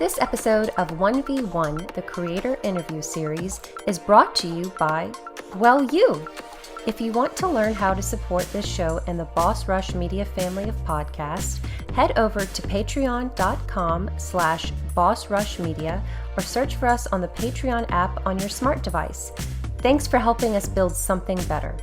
This episode of 1v1, the Creator Interview Series, is brought to you by, well, you. If you want to learn how to support this show and the Boss Rush Media family of podcasts, head over to patreon.com/bossrushmedia or search for us on the Patreon app on your smart device. Thanks for helping us build something better.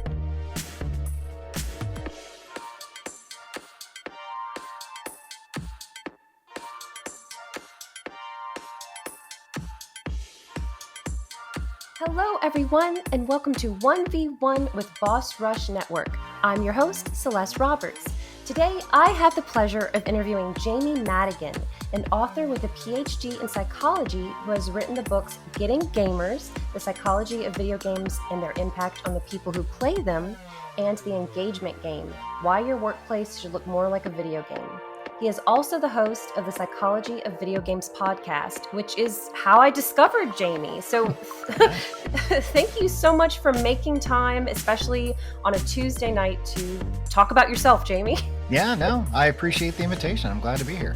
Hello, everyone, and welcome to 1v1 with Boss Rush Network. I'm your host, Celeste Roberts. Today, I have the pleasure of interviewing Jamie Madigan, an author with a Ph.D. in psychology who has written the books Getting Gamers, The Psychology of Video Games and Their Impact on the People Who Play Them, and The Engagement Game, Why Your Workplace Should Look More Like a Video Game. He is also the host of the Psychology of Video Games podcast, which is how I discovered Jamie. So thank you so much for making time, especially on a Tuesday night, to talk about yourself, Jamie. Yeah, no, I appreciate the invitation. I'm glad to be here.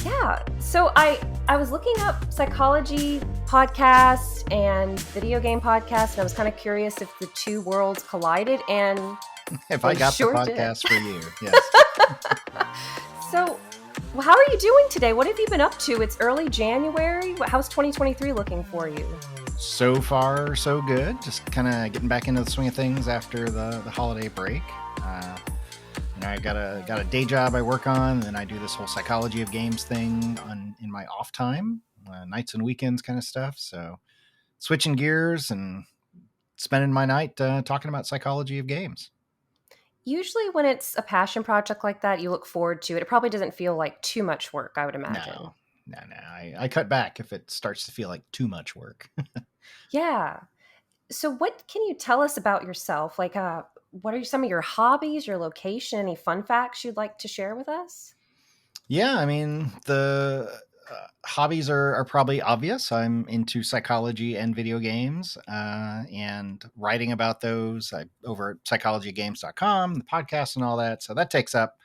Yeah. So I was looking up psychology podcasts and video game podcasts, and I was kind of curious if the two worlds collided, and if I got sure the podcast did. for you, yes. So, how are you doing today? What have you been up to? It's early January. How's 2023 looking for you? So far, so good. Just kind of getting back into the swing of things after the holiday break. I got a day job I work on, and then I do this whole psychology of games thing in my off time, nights and weekends kind of stuff. So, switching gears and spending my night talking about psychology of games. Usually when it's a passion project like that, you look forward to it. It probably doesn't feel like too much work, I would imagine. No. I cut back if it starts to feel like too much work. Yeah. So what can you tell us about yourself? Like, what are some of your hobbies, your location, any fun facts you'd like to share with us? Yeah, I mean, the hobbies are probably obvious. I'm into psychology and video games and writing about those over at psychologygames.com, the podcast and all that. So that takes up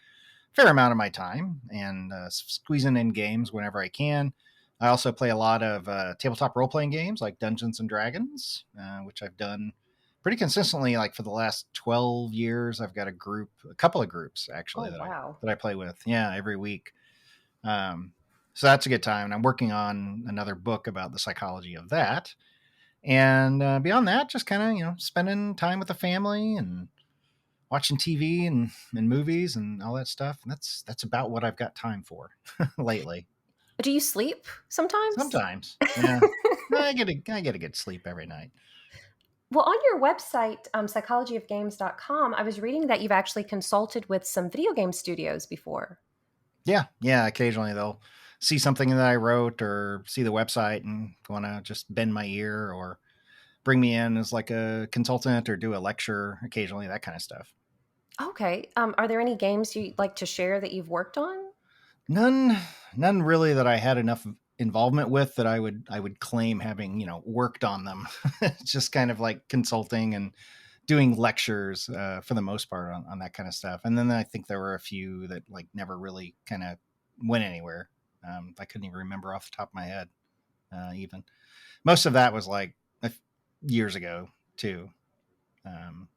a fair amount of my time, and squeezing in games whenever I can. I also play a lot of tabletop role-playing games like Dungeons and Dragons, which I've done pretty consistently. Like for the last 12 years, I've got a couple of groups actually that I play with. Yeah, every week. So that's a good time. And I'm working on another book about the psychology of that. And beyond that, just kind of, spending time with the family and watching TV and movies and all that stuff. And that's about what I've got time for lately. Do you sleep sometimes? Sometimes. Yeah. I get a good sleep every night. Well, on your website, psychologyofgames.com, I was reading that you've actually consulted with some video game studios before. Yeah. Occasionally they'll see something that I wrote or see the website and want to just bend my ear or bring me in as like a consultant or do a lecture occasionally, that kind of stuff. Okay. Are there any games you'd like to share that you've worked on? None really that I had enough involvement with that I would claim having, worked on them. It's just kind of like consulting and doing lectures for the most part on that kind of stuff. And then I think there were a few that like never really kind of went anywhere. I couldn't even remember off the top of my head. Even most of that was like years ago too.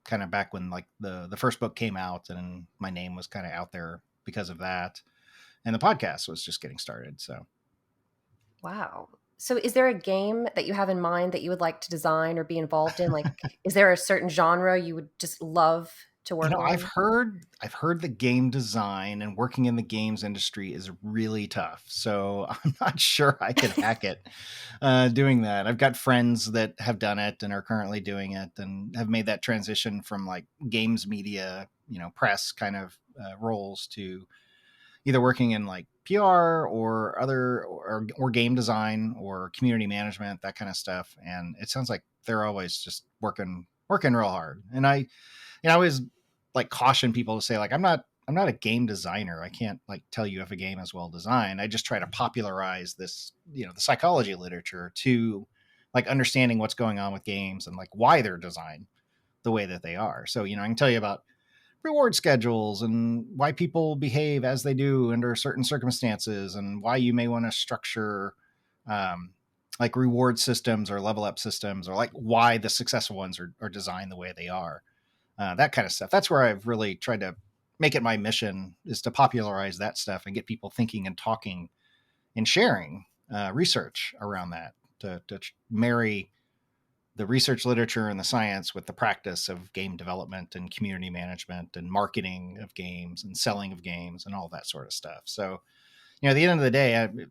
Kind of back when like the first book came out and my name was kind of out there because of that. And the podcast was just getting started. So. Wow. So is there a game that you have in mind that you would like to design or be involved in? Like, is there a certain genre you would just love to work on? I've heard the game design and working in the games industry is really tough. So I'm not sure I could hack it doing that. I've got friends that have done it and are currently doing it and have made that transition from like games media, press kind of roles to either working in like PR or other or game design or community management, that kind of stuff. And it sounds like they're always just working real hard. And I always like caution people to say like, I'm not a game designer. I can't like tell you if a game is well designed. I just try to popularize this, the psychology literature to like understanding what's going on with games and like why they're designed the way that they are. So, I can tell you about reward schedules and why people behave as they do under certain circumstances and why you may want to structure um, like reward systems or level up systems, or like why the successful ones are designed the way they are. That kind of stuff. That's where I've really tried to make it my mission, is to popularize that stuff and get people thinking and talking and sharing research around that, to marry the research literature and the science with the practice of game development and community management and marketing of games and selling of games and all that sort of stuff. So, at the end of the day, I'm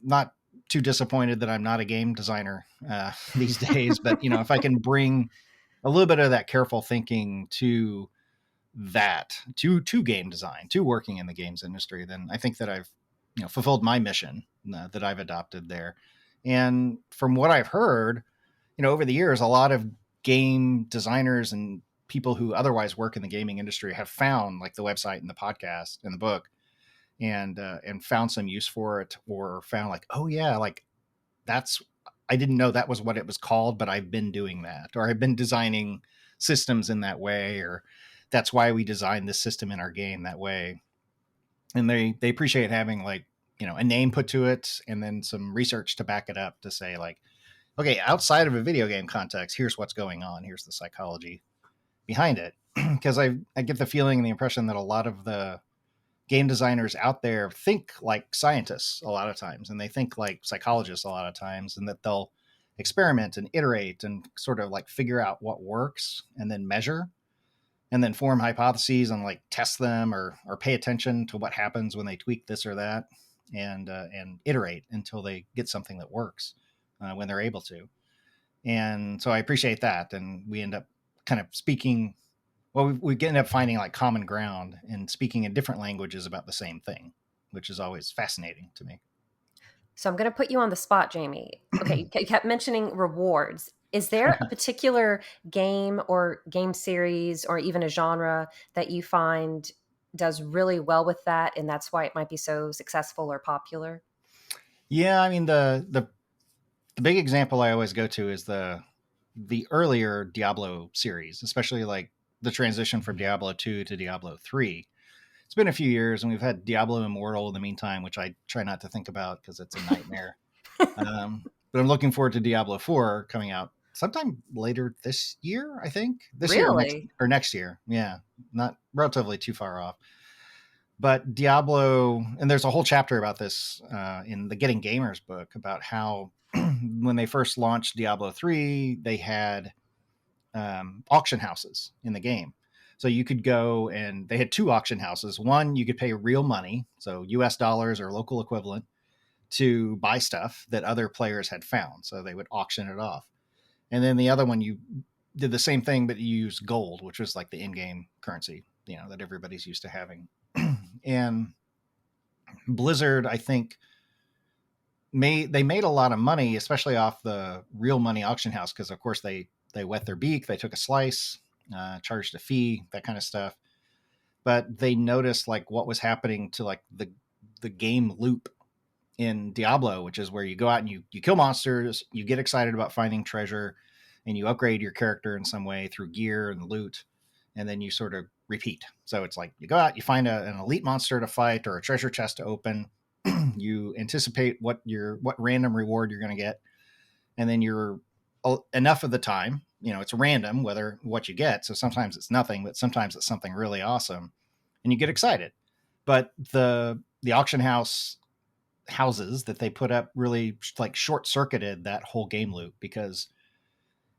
not too disappointed that I'm not a game designer these days. But, if I can bring a little bit of that careful thinking to game design, to working in the games industry, then I think that I've fulfilled my mission that I've adopted there. And from what I've heard, over the years, a lot of game designers and people who otherwise work in the gaming industry have found like the website and the podcast and the book, and found some use for it, or found like, oh yeah, like that's, I didn't know that was what it was called, but I've been doing that, or I've been designing systems in that way, or that's why we designed this system in our game that way. And they appreciate having like, a name put to it, and then some research to back it up, to say like, okay, outside of a video game context, here's what's going on. Here's the psychology behind it. Because I get the feeling and the impression that a lot of the game designers out there think like scientists a lot of times, and they think like psychologists a lot of times, and that they'll experiment and iterate and sort of like figure out what works and then measure and then form hypotheses and like test them, or pay attention to what happens when they tweak this or that, and iterate until they get something that works when they're able to. And so I appreciate that. And we end up kind of speaking, well, we end up finding like common ground and speaking in different languages about the same thing, which is always fascinating to me. So I'm going to put you on the spot, Jamie. Okay, you kept mentioning rewards. Is there a particular game or game series or even a genre that you find does really well with that, and that's why it might be so successful or popular? Yeah, I mean the big example I always go to is the earlier Diablo series, especially like the transition from Diablo 2 to Diablo 3. It's been a few years, and we've had Diablo Immortal in the meantime, which I try not to think about because it's a nightmare. But I'm looking forward to Diablo 4 coming out sometime later this year, I think. This year Really? or next year. Yeah, not relatively too far off. But Diablo, and there's a whole chapter about this in the Getting Gamers book, about how when they first launched Diablo 3, they had auction houses in the game. So you could go, and they had two auction houses. One, you could pay real money, so US dollars or local equivalent, to buy stuff that other players had found. So they would auction it off. And then the other one, you did the same thing, but you used gold, which was like the in-game currency, that everybody's used to having. And Blizzard, I think, made a lot of money, especially off the real money auction house, because of course they wet their beak, they took a slice, charged a fee, that kind of stuff. But they noticed like what was happening to like the game loop in Diablo, which is where you go out and you kill monsters, you get excited about finding treasure, and you upgrade your character in some way through gear and loot, and then you sort of repeat. So it's like you go out, you find an elite monster to fight or a treasure chest to open, you anticipate what random reward you're going to get, and then you're enough of the time, it's random whether what you get. So sometimes it's nothing, but sometimes it's something really awesome, and you get excited. But the auction houses that they put up really like short circuited that whole game loop, because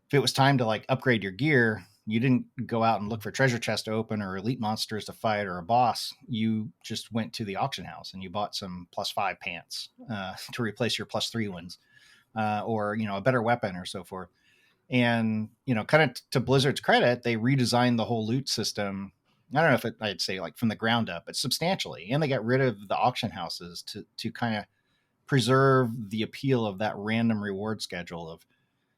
if it was time to like upgrade your gear, you didn't go out and look for treasure chests to open or elite monsters to fight or a boss. You just went to the auction house and you bought some +5 pants to replace your +3 ones, or a better weapon or so forth. And kind of to Blizzard's credit, they redesigned the whole loot system. I don't know if I'd say like from the ground up, but substantially. And they got rid of the auction houses to kind of preserve the appeal of that random reward schedule of,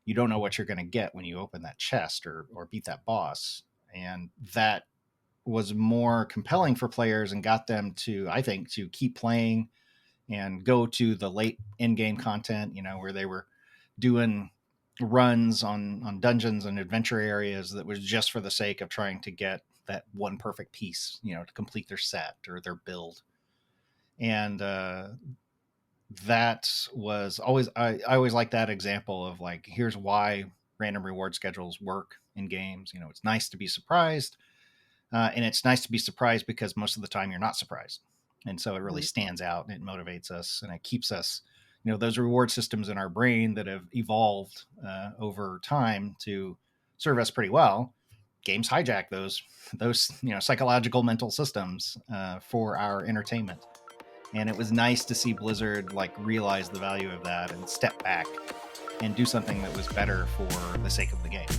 you don't know what you're going to get when you open that chest or beat that boss. And that was more compelling for players and got them to, I think, to keep playing and go to the late in-game content, where they were doing runs on dungeons and adventure areas that was just for the sake of trying to get that one perfect piece, to complete their set or their build. And that was always, I always like that example of like, here's why random reward schedules work in games. You know, it's nice to be surprised. And it's nice to be surprised because most of the time you're not surprised. And so it really Mhm. stands out and it motivates us and it keeps us, you know, those reward systems in our brain that have evolved over time to serve us pretty well. Games hijack those, you know, psychological mental systems for our entertainment. And it was nice to see Blizzard like realize the value of that and step back and do something that was better for the sake of the game.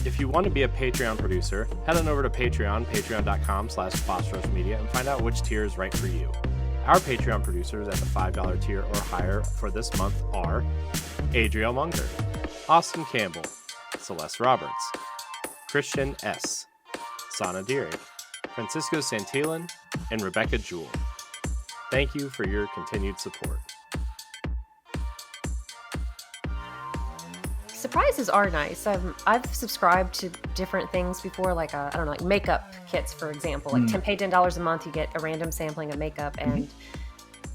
If you want to be a Patreon producer, head on over to Patreon, patreon.com/BossRushMedia, and find out which tier is right for you. Our Patreon producers at the $5 tier or higher for this month are Adriel Munger, Austin Campbell, Celeste Roberts, Christian S., Sana Deering, Francisco Santillan, and Rebecca Jewell. Thank you for your continued support. Surprises are nice. I've subscribed to different things before, like I don't know, like makeup kits, for example. Like pay $10 a month, you get a random sampling of makeup, and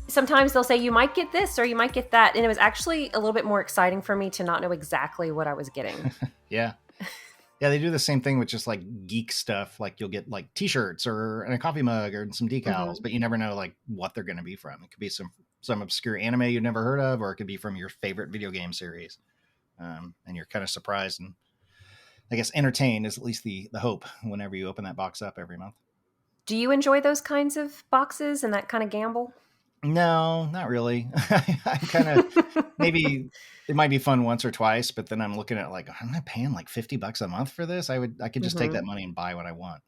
sometimes they'll say you might get this or you might get that, and it was actually a little bit more exciting for me to not know exactly what I was getting. Yeah. Yeah, they do the same thing with just like geek stuff. Like you'll get like t-shirts or and a coffee mug or some decals, but you never know like what they're going to be from. It could be some obscure anime you've never heard of, or it could be from your favorite video game series. And you're kind of surprised and I guess entertained is at least the hope whenever you open that box up every month. Do you enjoy those kinds of boxes and that kind of gamble? No, not really. I'm kind of maybe it might be fun once or twice, but then I'm looking at like, I'm not paying like $50 a month for this. I could just take that money and buy what I want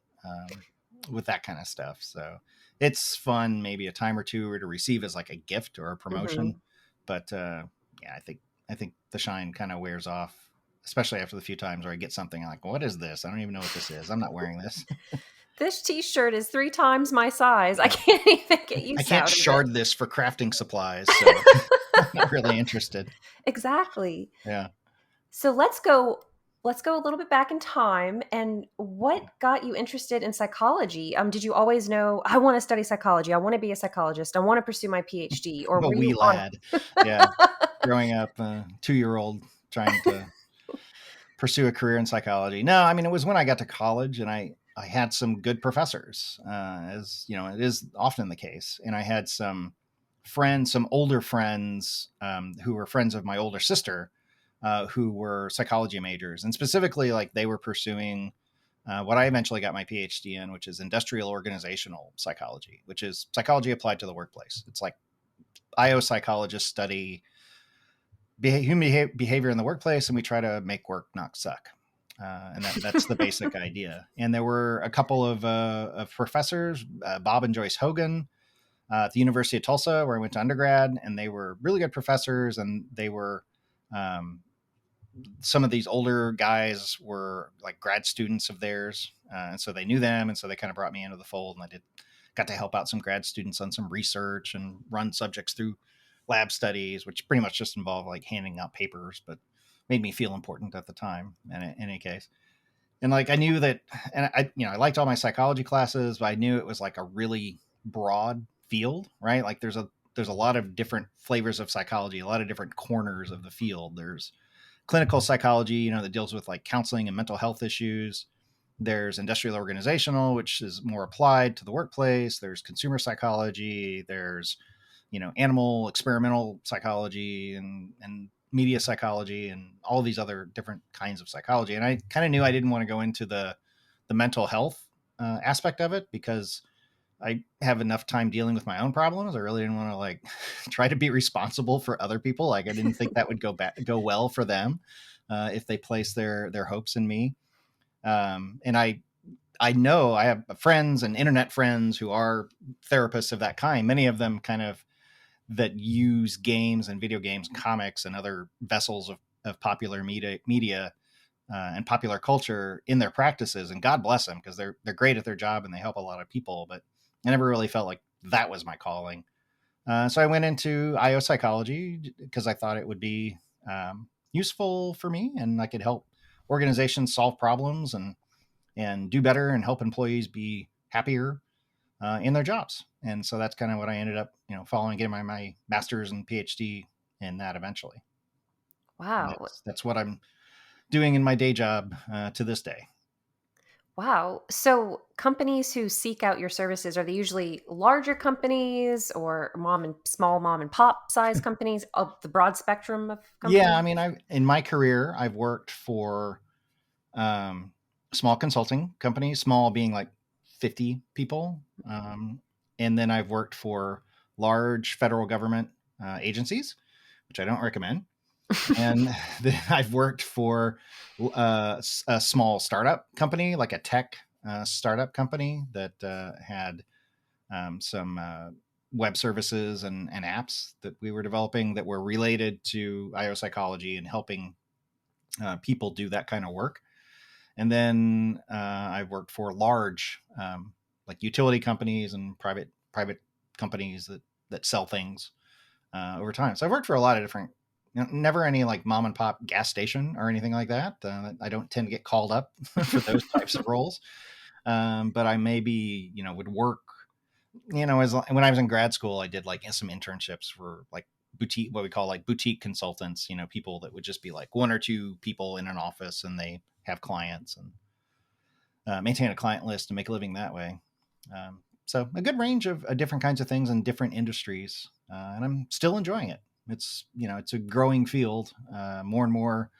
with that kind of stuff. So it's fun, maybe a time or two, or to receive as like a gift or a promotion. But yeah, I think the shine kind of wears off, especially after the few times where I get something like, what is this? I don't even know what this is. I'm not wearing this. This t-shirt is 3 times my size. I can't even get use I can't out of shard it. this for crafting supplies, so I'm not really interested. Exactly. Yeah. So let's go a little bit back in time. And what got you interested in psychology? Did you always know I want to study psychology? I want to be a psychologist. I want to pursue my PhD. Or I'm a were wee you on? lad. Yeah. Growing up, 2-year-old trying to pursue a career in psychology. No, I mean, it was when I got to college and I had some good professors, as you know, it is often the case. And I had some friends, some older friends, who were friends of my older sister, who were psychology majors. And specifically, like they were pursuing what I eventually got my PhD in, which is industrial organizational psychology, which is psychology applied to the workplace. It's like IO psychologists study human behavior in the workplace, and we try to make work not suck. And that's the basic idea. And there were a couple of professors, Bob and Joyce Hogan, at the University of Tulsa, where I went to undergrad, and they were really good professors. And they were some of these older guys were like grad students of theirs, and so they knew them, and so they kind of brought me into the fold, and I got to help out some grad students on some research and run subjects through lab studies, which pretty much just involved like handing out papers, but made me feel important at the time. And in any case, and like I knew that, and I liked all my psychology classes, but I knew it was like a really broad field, right? Like there's a lot of different flavors of psychology, a lot of different corners of the field. There's clinical psychology, you know, that deals with like counseling and mental health issues. There's industrial organizational, which is more applied to the workplace. There's consumer psychology. There's, you know, animal experimental psychology and media psychology and all these other different kinds of psychology. And I kind of knew I didn't want to go into the mental health aspect of it because I have enough time dealing with my own problems. I really didn't want to like try to be responsible for other people. Like I didn't think that would go well for them if they place their hopes in me. And I know I have friends and internet friends who are therapists of that kind. Many of them kind of that use games and video games, comics, and other vessels of popular media and popular culture in their practices. And God bless them because they're great at their job and they help a lot of people. But I never really felt like that was my calling. So I went into IO psychology because I thought it would be useful for me and I could help organizations solve problems and do better and help employees be happier in their jobs. And so that's kind of what I ended up, following, getting my master's and PhD in that eventually. And Wow. that's what I'm doing in my day job to this day. Wow. So companies who seek out your services, are they usually larger companies or small mom and pop size companies of the broad spectrum of Yeah, I companies? mean, in my career, I've worked for um, small consulting companies, small being like 50 people. And then I've worked for large federal government agencies, which I don't recommend. And then I've worked for a small startup company, like a tech startup company that had some web services and apps that we were developing that were related to IO psychology and helping people do that kind of work. And then I've worked for large, like utility companies and private companies that sell things over time. So I've worked for a lot of different, never any like mom and pop gas station or anything like that. I don't tend to get called up for those types of roles. But I maybe, would work, when I was in grad school, I did like some internships for like boutique, what we call like boutique consultants, people that would just be like one or two people in an office and they have clients and maintain a client list and make a living that way. So a good range of different kinds of things in different industries, and I'm still enjoying it. It's a growing field. More and more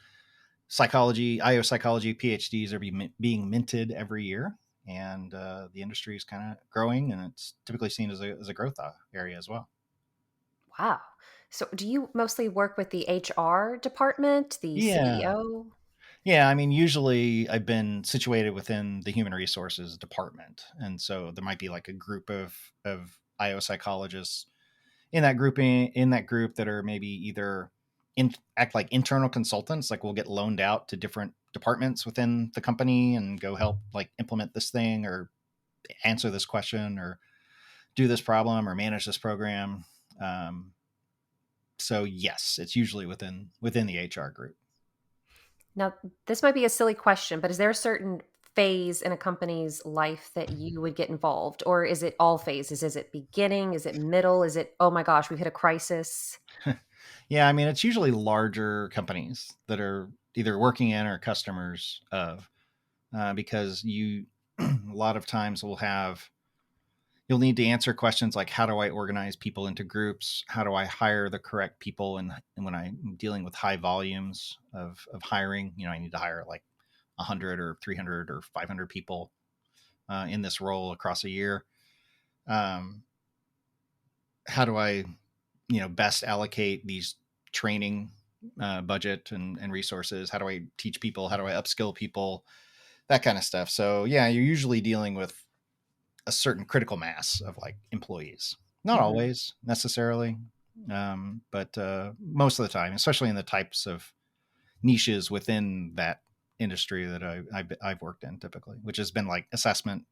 IO psychology PhDs are being minted every year, and the industry is kind of growing, and it's typically seen as a growth area as well. Wow. So do you mostly work with the HR department, the Yeah. CEO? Yeah, I mean, usually I've been situated within the human resources department, and so there might be like a group of IO psychologists in that group that are maybe either act like internal consultants, like we'll get loaned out to different departments within the company and go help like implement this thing or answer this question or do this problem or manage this program. Um, so yes, it's usually within the HR group. Now, this might be a silly question, but is there a certain phase in a company's life that you would get involved? Or is it all phases? Is it beginning? Is it middle? Is it, oh my gosh, we've hit a crisis? Yeah, I mean, it's usually larger companies that are either working in or customers of, because a lot of times you'll need to answer questions like, how do I organize people into groups? How do I hire the correct people? And when I'm dealing with high volumes of hiring, I need to hire like 100 or 300 or 500 people in this role across a year. Um, how do I, best allocate these training budget and resources? How do I teach people? How do I upskill people? That kind of stuff. So yeah, you're usually dealing with a certain critical mass of like employees. Not Mhm. always necessarily, but most of the time, especially in the types of niches within that industry that I've worked in typically, which has been like assessment,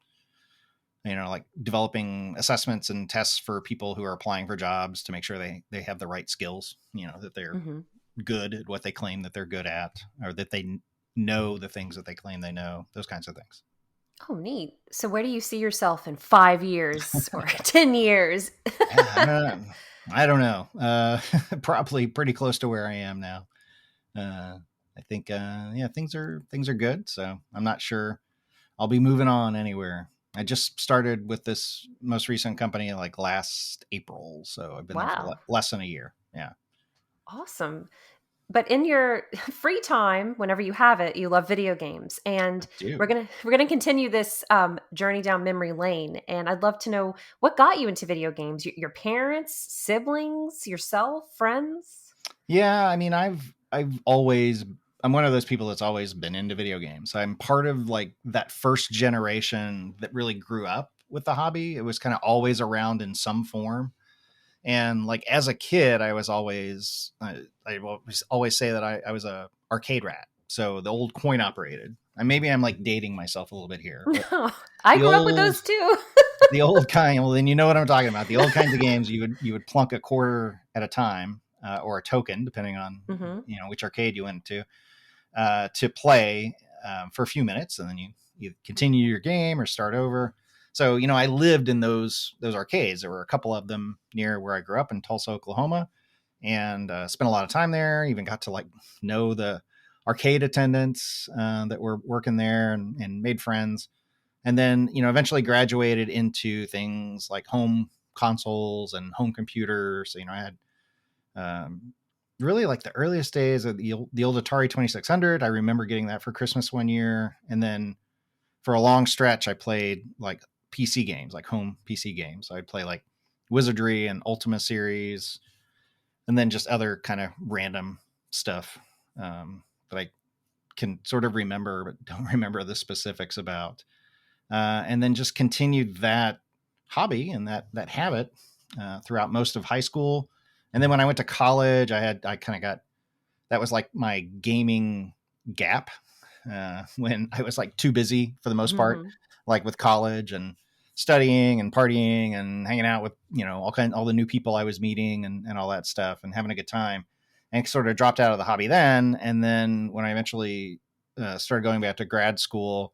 like developing assessments and tests for people who are applying for jobs to make sure they have the right skills, that they're Mhm. good at what they claim that they're good at, or that they know the things that they claim they know, those kinds of things. Oh, neat. So where do you see yourself in 5 years or 10 years? I don't know. Probably pretty close to where I am now. I think, yeah, things are good. So I'm not sure I'll be moving on anywhere. I just started with this most recent company like last April, so I've been there for Wow. less than a year. Yeah, Awesome. But in your free time, whenever you have it, you love video games, I and we're do. gonna we're gonna continue this journey down memory lane. And I'd love to know what got you into video games. Your parents, siblings, yourself, friends. Yeah, I mean, I'm one of those people that's always been into video games. I'm part of like that first generation that really grew up with the hobby. It was kind of always around in some form. And like as a kid, I always say that I was a arcade rat. So the old coin operated. And maybe I'm like dating myself a little bit here, but No, I the grew up with old those too. the old kind. Well, then you know what I'm talking about. The old kinds of games you would plunk a quarter at a time, or a token, depending on Hmm. which arcade you went to play for a few minutes, and then you continue your game or start over. So, I lived in those arcades. There were a couple of them near where I grew up in Tulsa, Oklahoma, and spent a lot of time there. Even got to know the arcade attendants that were working there, and made friends. And then, eventually graduated into things like home consoles and home computers. So, I had really the earliest days of the old Atari 2600. I remember getting that for Christmas one year. And then for a long stretch, I played PC games, home PC games. So I'd play Wizardry and Ultima series, and then just other kind of random stuff that I can sort of remember, but don't remember the specifics about. And then just continued that hobby and that habit throughout most of high school. And then when I went to college, I kind of got, that was my gaming gap when I was too busy for the most part, with college and studying and partying and hanging out with, all the new people I was meeting and all that stuff and having a good time, and sort of dropped out of the hobby then. And then when I eventually started going back to grad school,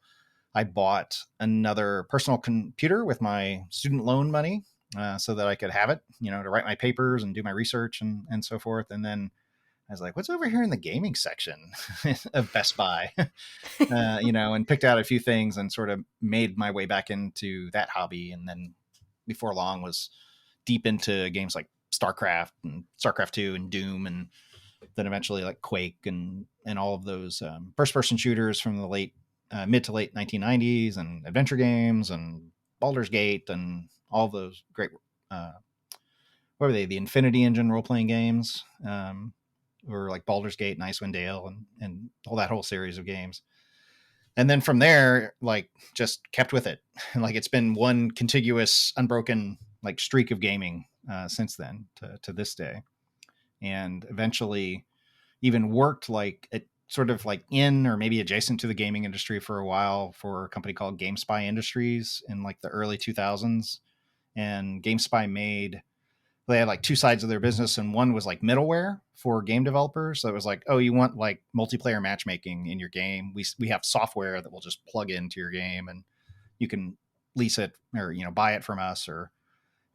I bought another personal computer with my student loan money so that I could have it, to write my papers and do my research and so forth. And then I was like, what's over here in the gaming section of Best Buy? And picked out a few things and sort of made my way back into that hobby. And then before long was deep into games like StarCraft and StarCraft 2 and Doom, and then eventually Quake and all of those first person shooters from the mid to late 1990s, and adventure games and Baldur's Gate and all of those great, what were they? The Infinity Engine role-playing games, or Baldur's Gate and Icewind Dale and all that whole series of games. And then from there, just kept with it. And it's been one contiguous, unbroken streak of gaming since then to this day. And eventually even worked at sort of in or maybe adjacent to the gaming industry for a while for a company called GameSpy Industries in the early 2000s. And GameSpy they had two sides of their business, and one was middleware for game developers. So it was oh, you want multiplayer matchmaking in your game? We have software that will just plug into your game, and you can lease it or buy it from us or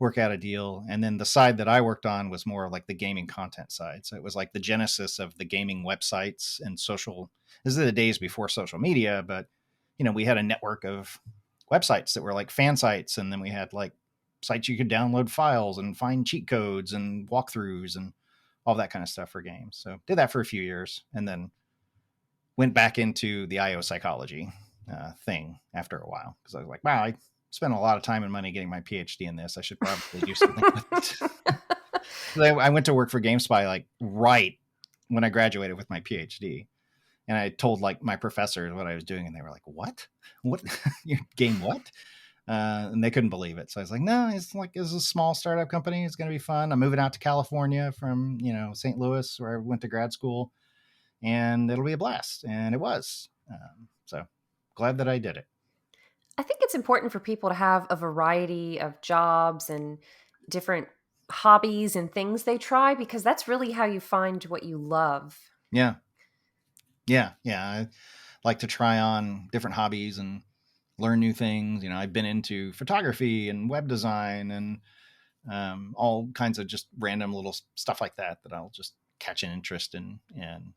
work out a deal. And then the side that I worked on was more the gaming content side. So it was the genesis of the gaming websites and social. This is the days before social media, but we had a network of websites that were fan sites, and then we had sites you could download files and find cheat codes and walkthroughs and all that kind of stuff for games. So did that for a few years, and then went back into the IO psychology thing after a while, because I was like, wow, I spent a lot of time and money getting my PhD in this. I should probably do something with it. So I went to work for GameSpy right when I graduated with my PhD. And I told my professors what I was doing, and they were like, what your game? What? And they couldn't believe it. So I was like, no, it's a small startup company. It's going to be fun. I'm moving out to California from, St. Louis, where I went to grad school, and it'll be a blast. And it was. So glad that I did it. I think it's important for people to have a variety of jobs and different hobbies and things they try, because that's really how you find what you love. Yeah. I like to try on different hobbies and learn new things. I've been into photography and web design and all kinds of just random little stuff like that I'll just catch an interest in. And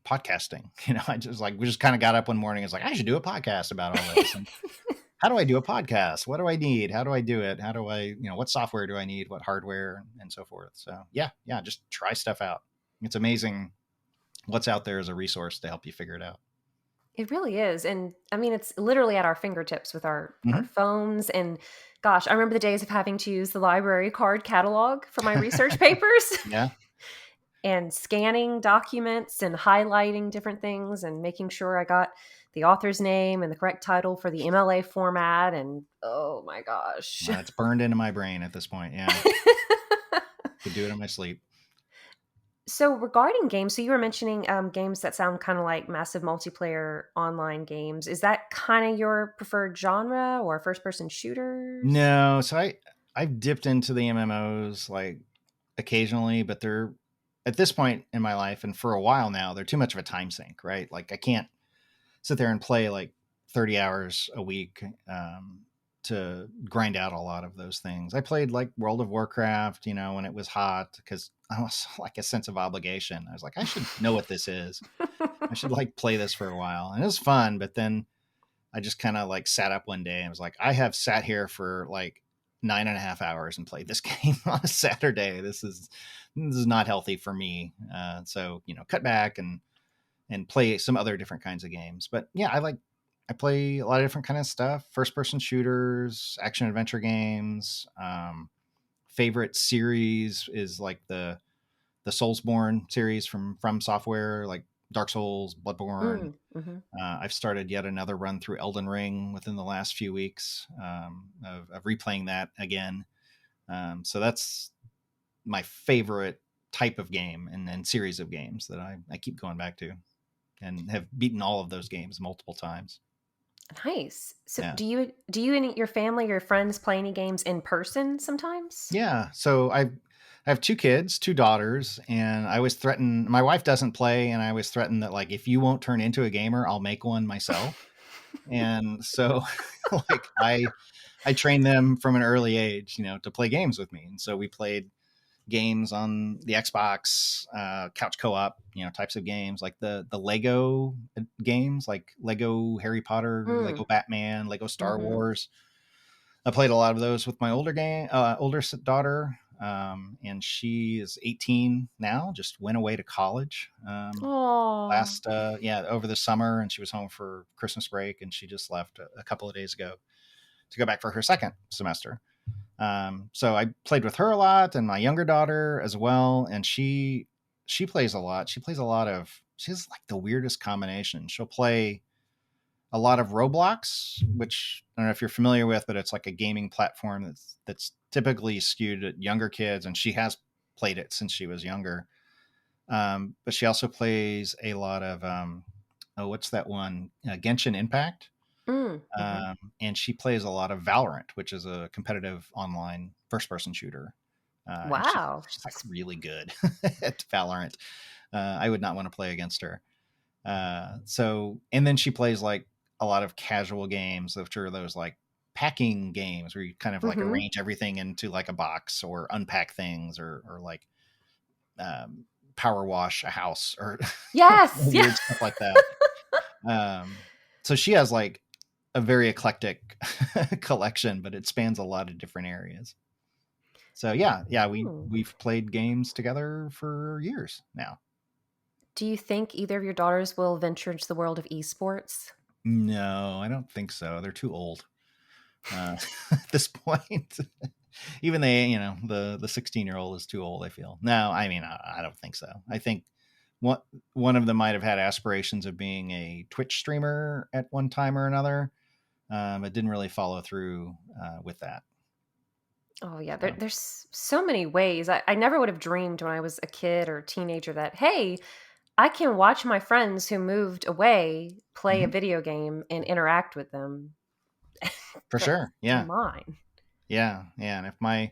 podcasting, I just we just kind of got up one morning. It's I should do a podcast about all this. And how do I do a podcast? What do I need? How do I do it? How do I, what software do I need? What hardware and so forth. So yeah, just try stuff out. It's amazing what's out there as a resource to help you figure it out. It really is. And I mean, it's literally at our fingertips with our phones. And gosh, I remember the days of having to use the library card catalog for my research papers. Yeah. And scanning documents and highlighting different things and making sure I got the author's name and the correct title for the MLA format. And oh my gosh. It's burned into my brain at this point. Yeah. Could do it in my sleep. So regarding games, so you were mentioning games that sound kind of like massive multiplayer online games. Is that kind of your preferred genre, or first-person shooters? No. So I've dipped into the MMOs occasionally, but they're at this point in my life, and for a while now, they're too much of a time sink, right? I can't sit there and play 30 hours a week to grind out a lot of those things. I played like World of Warcraft, when it was hot, because I was like a sense of obligation. I was like, I should know what this is. I should like play this for a while. And it was fun. But then I just kind of like sat up one day and was like, I have sat here for like 9.5 hours and played this game on a Saturday. This is not healthy for me. So, cut back and play some other different kinds of games. But yeah, I play a lot of different kind of stuff. First person shooters, action adventure games. Favorite series is like the Soulsborne series from Software, like Dark Souls, Bloodborne. Mm-hmm. I've started yet another run through Elden Ring within the last few weeks, of replaying that again. So that's my favorite type of game and series of games that I keep going back to, and have beaten all of those games multiple times. Nice. So Yeah. do you and your family, your friends play any games in person sometimes? Yeah. So I have 2 kids, 2 daughters, and I always threaten, my wife doesn't play, and I always threaten that like, if you won't turn into a gamer, I'll make one myself. And so like I trained them from an early age, to play games with me. And so we played games on the Xbox, couch co-op, types of games, like the Lego games, like Lego Harry Potter, Lego Batman, Lego Star Wars. I played a lot of those with my older daughter. And she is 18 now, just went away to college, over the summer, and she was home for Christmas break, and she just left a couple of days ago to go back for her second semester. So I played with her a lot, and my younger daughter as well. And she plays a lot. She has like the weirdest combination. She'll play a lot of Roblox, which I don't know if you're familiar with, but it's like a gaming platform that's typically skewed at younger kids. And she has played it since she was younger. But she also plays a lot of, what's that one? Genshin Impact. And she plays a lot of Valorant, which is a competitive online first-person shooter. Wow. She's like really good at Valorant. I would not want to play against her. And then she plays like a lot of casual games, which are those like packing games where you kind of like arrange everything into like a box, or unpack things, or like power wash a house, or weird stuff like that. So she has like a very eclectic collection, but it spans a lot of different areas. So yeah, we've played games together for years now. Do you think either of your daughters will venture into the world of esports? No, I don't think so. They're too old at this point. Even the 16-year-old is too old, I feel. No, I mean, I don't think so. I think one of them might have had aspirations of being a Twitch streamer at one time or another. It didn't really follow through with that. Oh yeah, there's so many ways. I never would have dreamed when I was a kid or a teenager that, hey, I can watch my friends who moved away play a video game and interact with them. For sure. Yeah. Mine. Yeah. And if my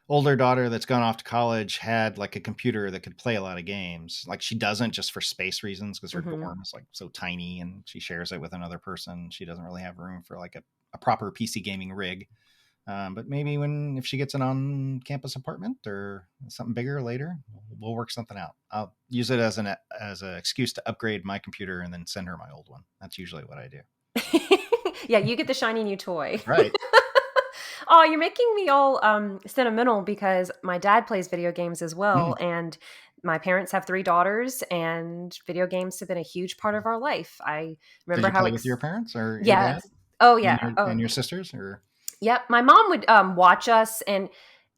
older daughter that's gone off to college had like a computer that could play a lot of games, like she doesn't, just for space reasons, because her dorm is like so tiny and she shares it with another person. She doesn't really have room for like a proper PC gaming rig. But maybe if she gets an on-campus apartment or something bigger later, we'll work something out. I'll use it as an excuse to upgrade my computer and then send her my old one. That's usually what I do. Yeah, you get the shiny new toy. Right. Oh, you're making me all sentimental, because my dad plays video games as well. And my parents have 3 daughters, and video games have been a huge part of our life. I remember Did you play with your parents or your dad? Oh, yeah. And your sisters? Or? Yep. My mom would watch us, and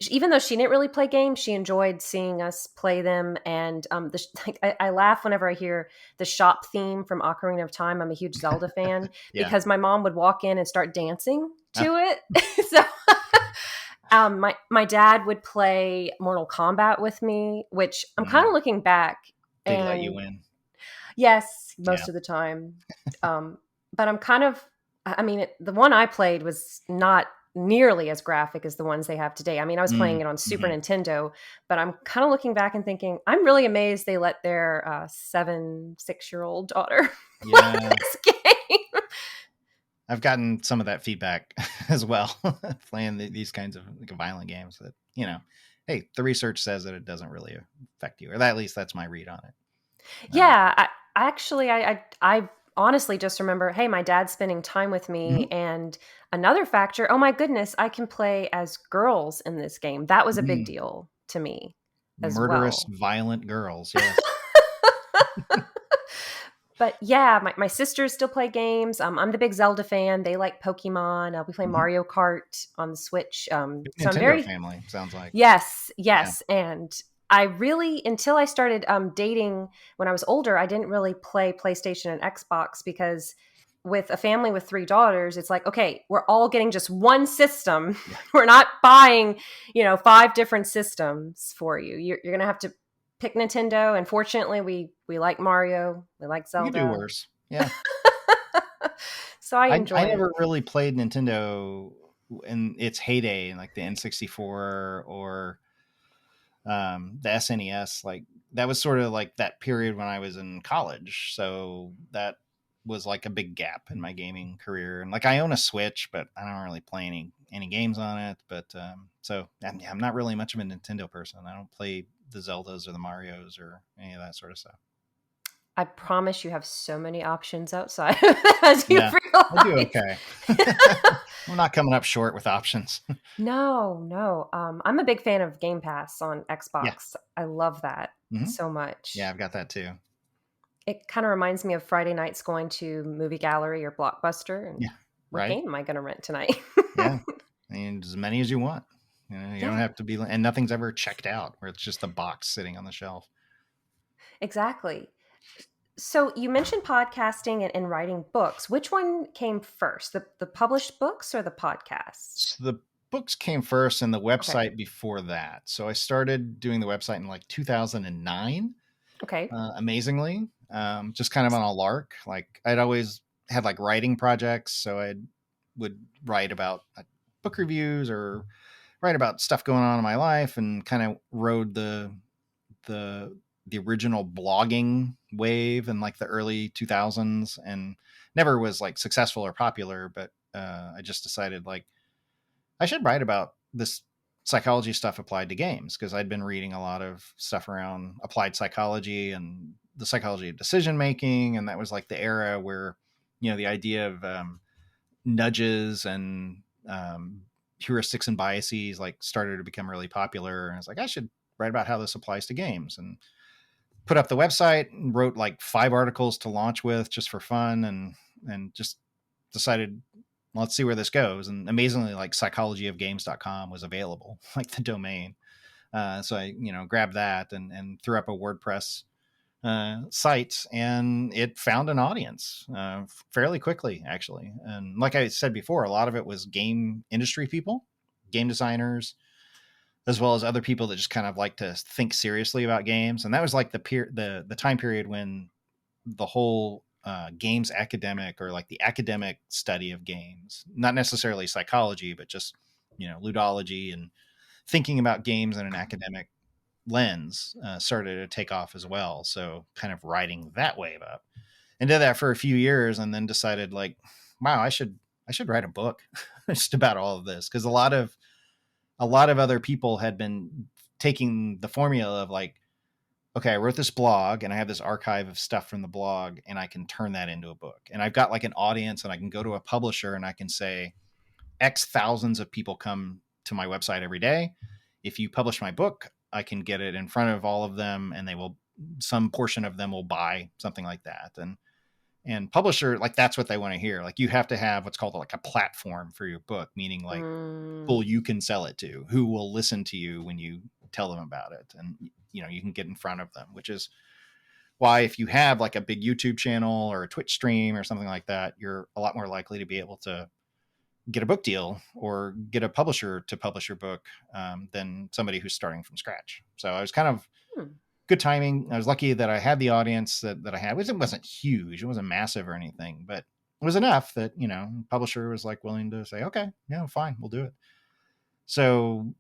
even though she didn't really play games, she enjoyed seeing us play them. And I laugh whenever I hear the shop theme from Ocarina of Time. I'm a huge Zelda fan because my mom would walk in and start dancing to it. So my dad would play Mortal Kombat with me, which I'm kind of looking back. They let you win. Yes, most of the time. But I'm kind of, the one I played was not nearly as graphic as the ones they have today. I mean, I was playing it on Super Nintendo, but I'm kind of looking back and thinking, I'm really amazed they let their 6-year-old daughter play this game. I've gotten some of that feedback as well, playing these kinds of like violent games that, hey, the research says that it doesn't really affect you, or at least that's my read on it. Yeah, I honestly just remember, hey, my dad's spending time with me, Mhm. and another factor, oh my goodness, I can play as girls in this game. That was a big Mm. deal to me as Murderous, well. violent girls. Yes. But yeah, my sisters still play games. I'm the big Zelda fan. They like Pokemon. We play Mhm. Mario Kart on the Switch. Good So I'm Nintendo very family, sounds like. yes, Yeah. yes. And I really, until I started dating when I was older, I didn't really play PlayStation and Xbox because with a family with 3 daughters, it's like, okay, we're all getting just one system. Yeah. We're not buying, 5 different systems for you. You're going to have to pick Nintendo. And fortunately, we like Mario, we like You could do Zelda. worse. Yeah. So I I enjoy it. never really played Nintendo in its heyday, like the N64 or the SNES. Like that was sort of like that period when I was in college. So that was like a big gap in my gaming career. And like I own a Switch, but I don't really play any games on it. But so I'm not really much of a Nintendo person. I don't play the Zeldas or the Marios or any of that sort of stuff. I promise you have so many options outside as you Yeah, I do realize. okay. I'm not coming up short with options. No, no. I'm a big fan of Game Pass on Yeah. Xbox. I love that Hmm. so Yeah, much. I've got that too. It kind of reminds me of Friday nights going to movie gallery or Blockbuster and Yeah. what Right. game am I going to rent tonight? Yeah. And as many as you want. You don't Yeah, have to be, and nothing's ever checked out where it's just a box sitting on the shelf. exactly. So you mentioned podcasting and writing books. Which one came first, the published books or the podcasts? So the books came first and the Okay. website before that. So I started doing the website in like 2009, Okay. amazingly, just kind of on a lark. Like I'd always had like writing projects. So I would write about like, book reviews or write about stuff going on in my life and kind of rode the the original blogging wave in like the early 2000s and never was like successful or popular, but I just decided like I should write about this psychology stuff applied to games because I'd been reading a lot of stuff around applied psychology and the psychology of decision making, and that was like the era where the idea of nudges and heuristics and biases like started to become really popular. And I was like, I should write about how this applies to games, and put up the website and wrote like 5 articles to launch with just for fun, and just decided, well, let's see where this goes. And amazingly, like psychologyofgames.com was available, like the domain. So I, grabbed that and threw up a WordPress site, and it found an audience fairly quickly, actually. And like I said before, a lot of it was game industry people, game designers, as well as other people that just kind of like to think seriously about games. And that was like the time period when the whole games academic, or like the academic study of games, not necessarily psychology, but just ludology and thinking about games in an academic lens, started to take off as well. So kind of riding that wave up, and did that for a few years, and then decided like, wow, I should write a book just about all of this, because a lot of other people had been taking the formula of like, okay, I wrote this blog and I have this archive of stuff from the blog and I can turn that into a book. And I've got like an audience, and I can go to a publisher and I can say, X thousands of people come to my website every day. If you publish my book, I can get it in front of all of them, and some portion of them will buy something like that. And publisher, like, that's what they want to hear. Like, you have to have what's called like a platform for your book, meaning like Mm, people you can sell it to, who will listen to you when you tell them about it. And, you can get in front of them, which is why if you have like a big YouTube channel or a Twitch stream or something like that, you're a lot more likely to be able to get a book deal or get a publisher to publish your book, than somebody who's starting from scratch. So I was kind of hmm. good timing. I was lucky that I had the audience that I had. It wasn't huge. It wasn't massive or anything, but it was enough that, publisher was like willing to say, okay, yeah, fine, we'll do it. So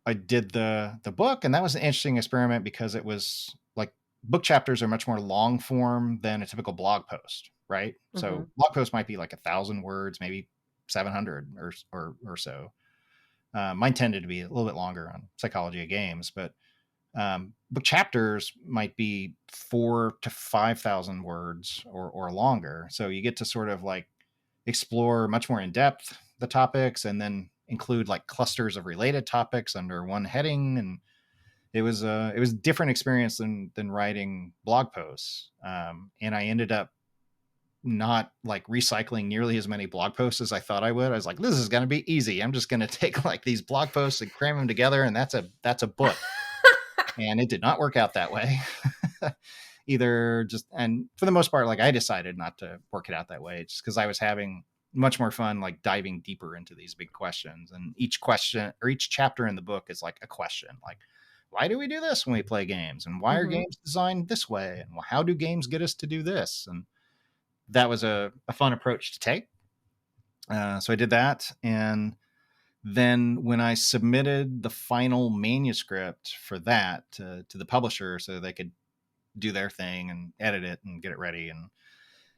I did the book, and that was an interesting experiment because it was like, book chapters are much more long form than a typical blog post, right? Mm-hmm. So blog posts might be like 1,000 words, maybe 700 or so. Mine tended to be a little bit longer on Psychology of Games, but book chapters might be 4 to 5,000 words or longer. So you get to sort of like explore much more in depth the topics, and then include like clusters of related topics under one heading. And it was a different experience than writing blog posts. And I ended up not like recycling nearly as many blog posts as I thought I would. I was like, this is going to be easy. I'm just going to take like these blog posts and cram them together, and that's a book. And it did not work out that way. Either just, and for the most part, like I decided not to work it out that way, just because I was having much more fun like diving deeper into these big questions. And each question or each chapter in the book is like a question, like, why do we do this when we play games, and why are Mm-hmm. games designed this way, and how do games get us to do this? And that was a fun approach to take. So I did that. And then when I submitted the final manuscript for that to the publisher so they could do their thing and edit it and get it ready, and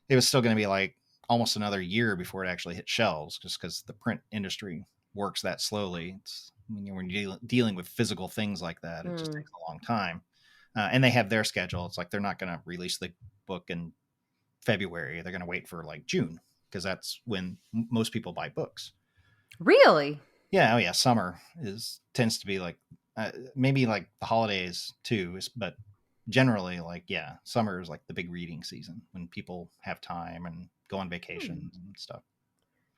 it was still going to be like almost another year before it actually hit shelves, just because the print industry works that slowly. It's, when you're dealing with physical things like that, it just takes a long time. And they have their schedule. It's like they're not going to release the book in February. They're going to wait for like June, because that's when most people buy books. Really? Yeah. Oh yeah. Summer tends to be like, maybe like the holidays too, but generally like, yeah, summer is like the big reading season when people have time and go on vacations and stuff.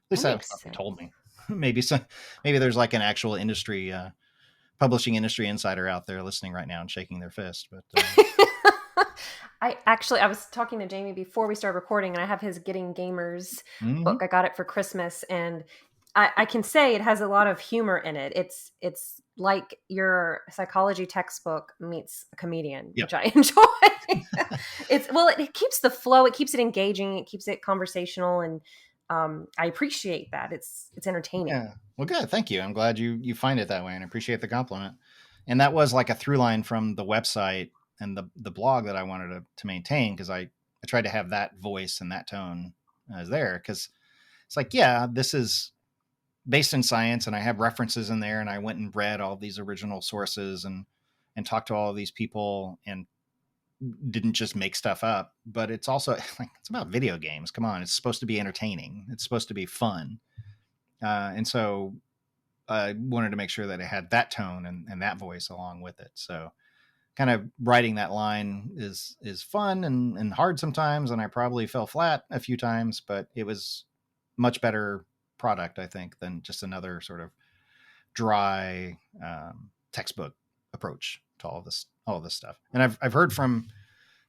At least that's what they told me. Maybe there's like an actual industry, publishing industry insider out there listening right now and shaking their fist, but I was talking to Jamie before we started recording, and I have his Getting Gamers book. I got it for Christmas, and I can say it has a lot of humor in it. It's like your psychology textbook meets a comedian, Yep. which I enjoy. It keeps the flow, it keeps it engaging, it keeps it conversational, and I appreciate that. It's entertaining. Yeah. Well, good. Thank you. I'm glad you find it that way, and I appreciate the compliment. And that was like a through line from the website and the blog that I wanted to maintain, because I tried to have that voice and that tone as there, because it's like, yeah, this is based in science, and I have references in there, and I went and read all these original sources and talked to all of these people and didn't just make stuff up. But it's also like, it's about video games. Come on, it's supposed to be entertaining. It's supposed to be fun. And so I wanted to make sure that it had that tone and that voice along with it. So kind of writing that line is fun and hard sometimes. And I probably fell flat a few times, but it was much better product, I think, than just another sort of dry textbook approach to all of this stuff. And I've heard from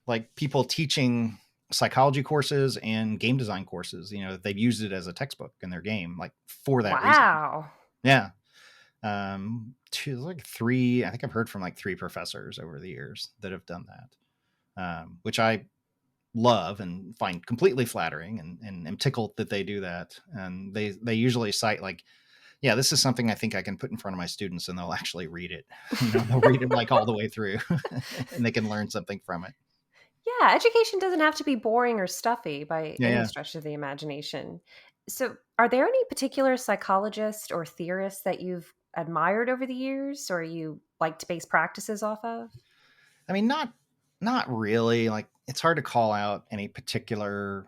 like people teaching psychology courses and game design courses, they've used it as a textbook in their game, like for that reason. Wow. Yeah. Like three, I think I've heard from like 3 professors over the years that have done that, which I love and find completely flattering, and am tickled that they do that. And they usually cite like, yeah, this is something I think I can put in front of my students and they'll actually read it. They'll read it like all the way through and they can learn something from it. Yeah, education doesn't have to be boring or stuffy by any Yeah. stretch of the imagination. So, are there any particular psychologists or theorists that you've admired over the years, or you like to base practices off of? I mean, not really. Like, it's hard to call out any particular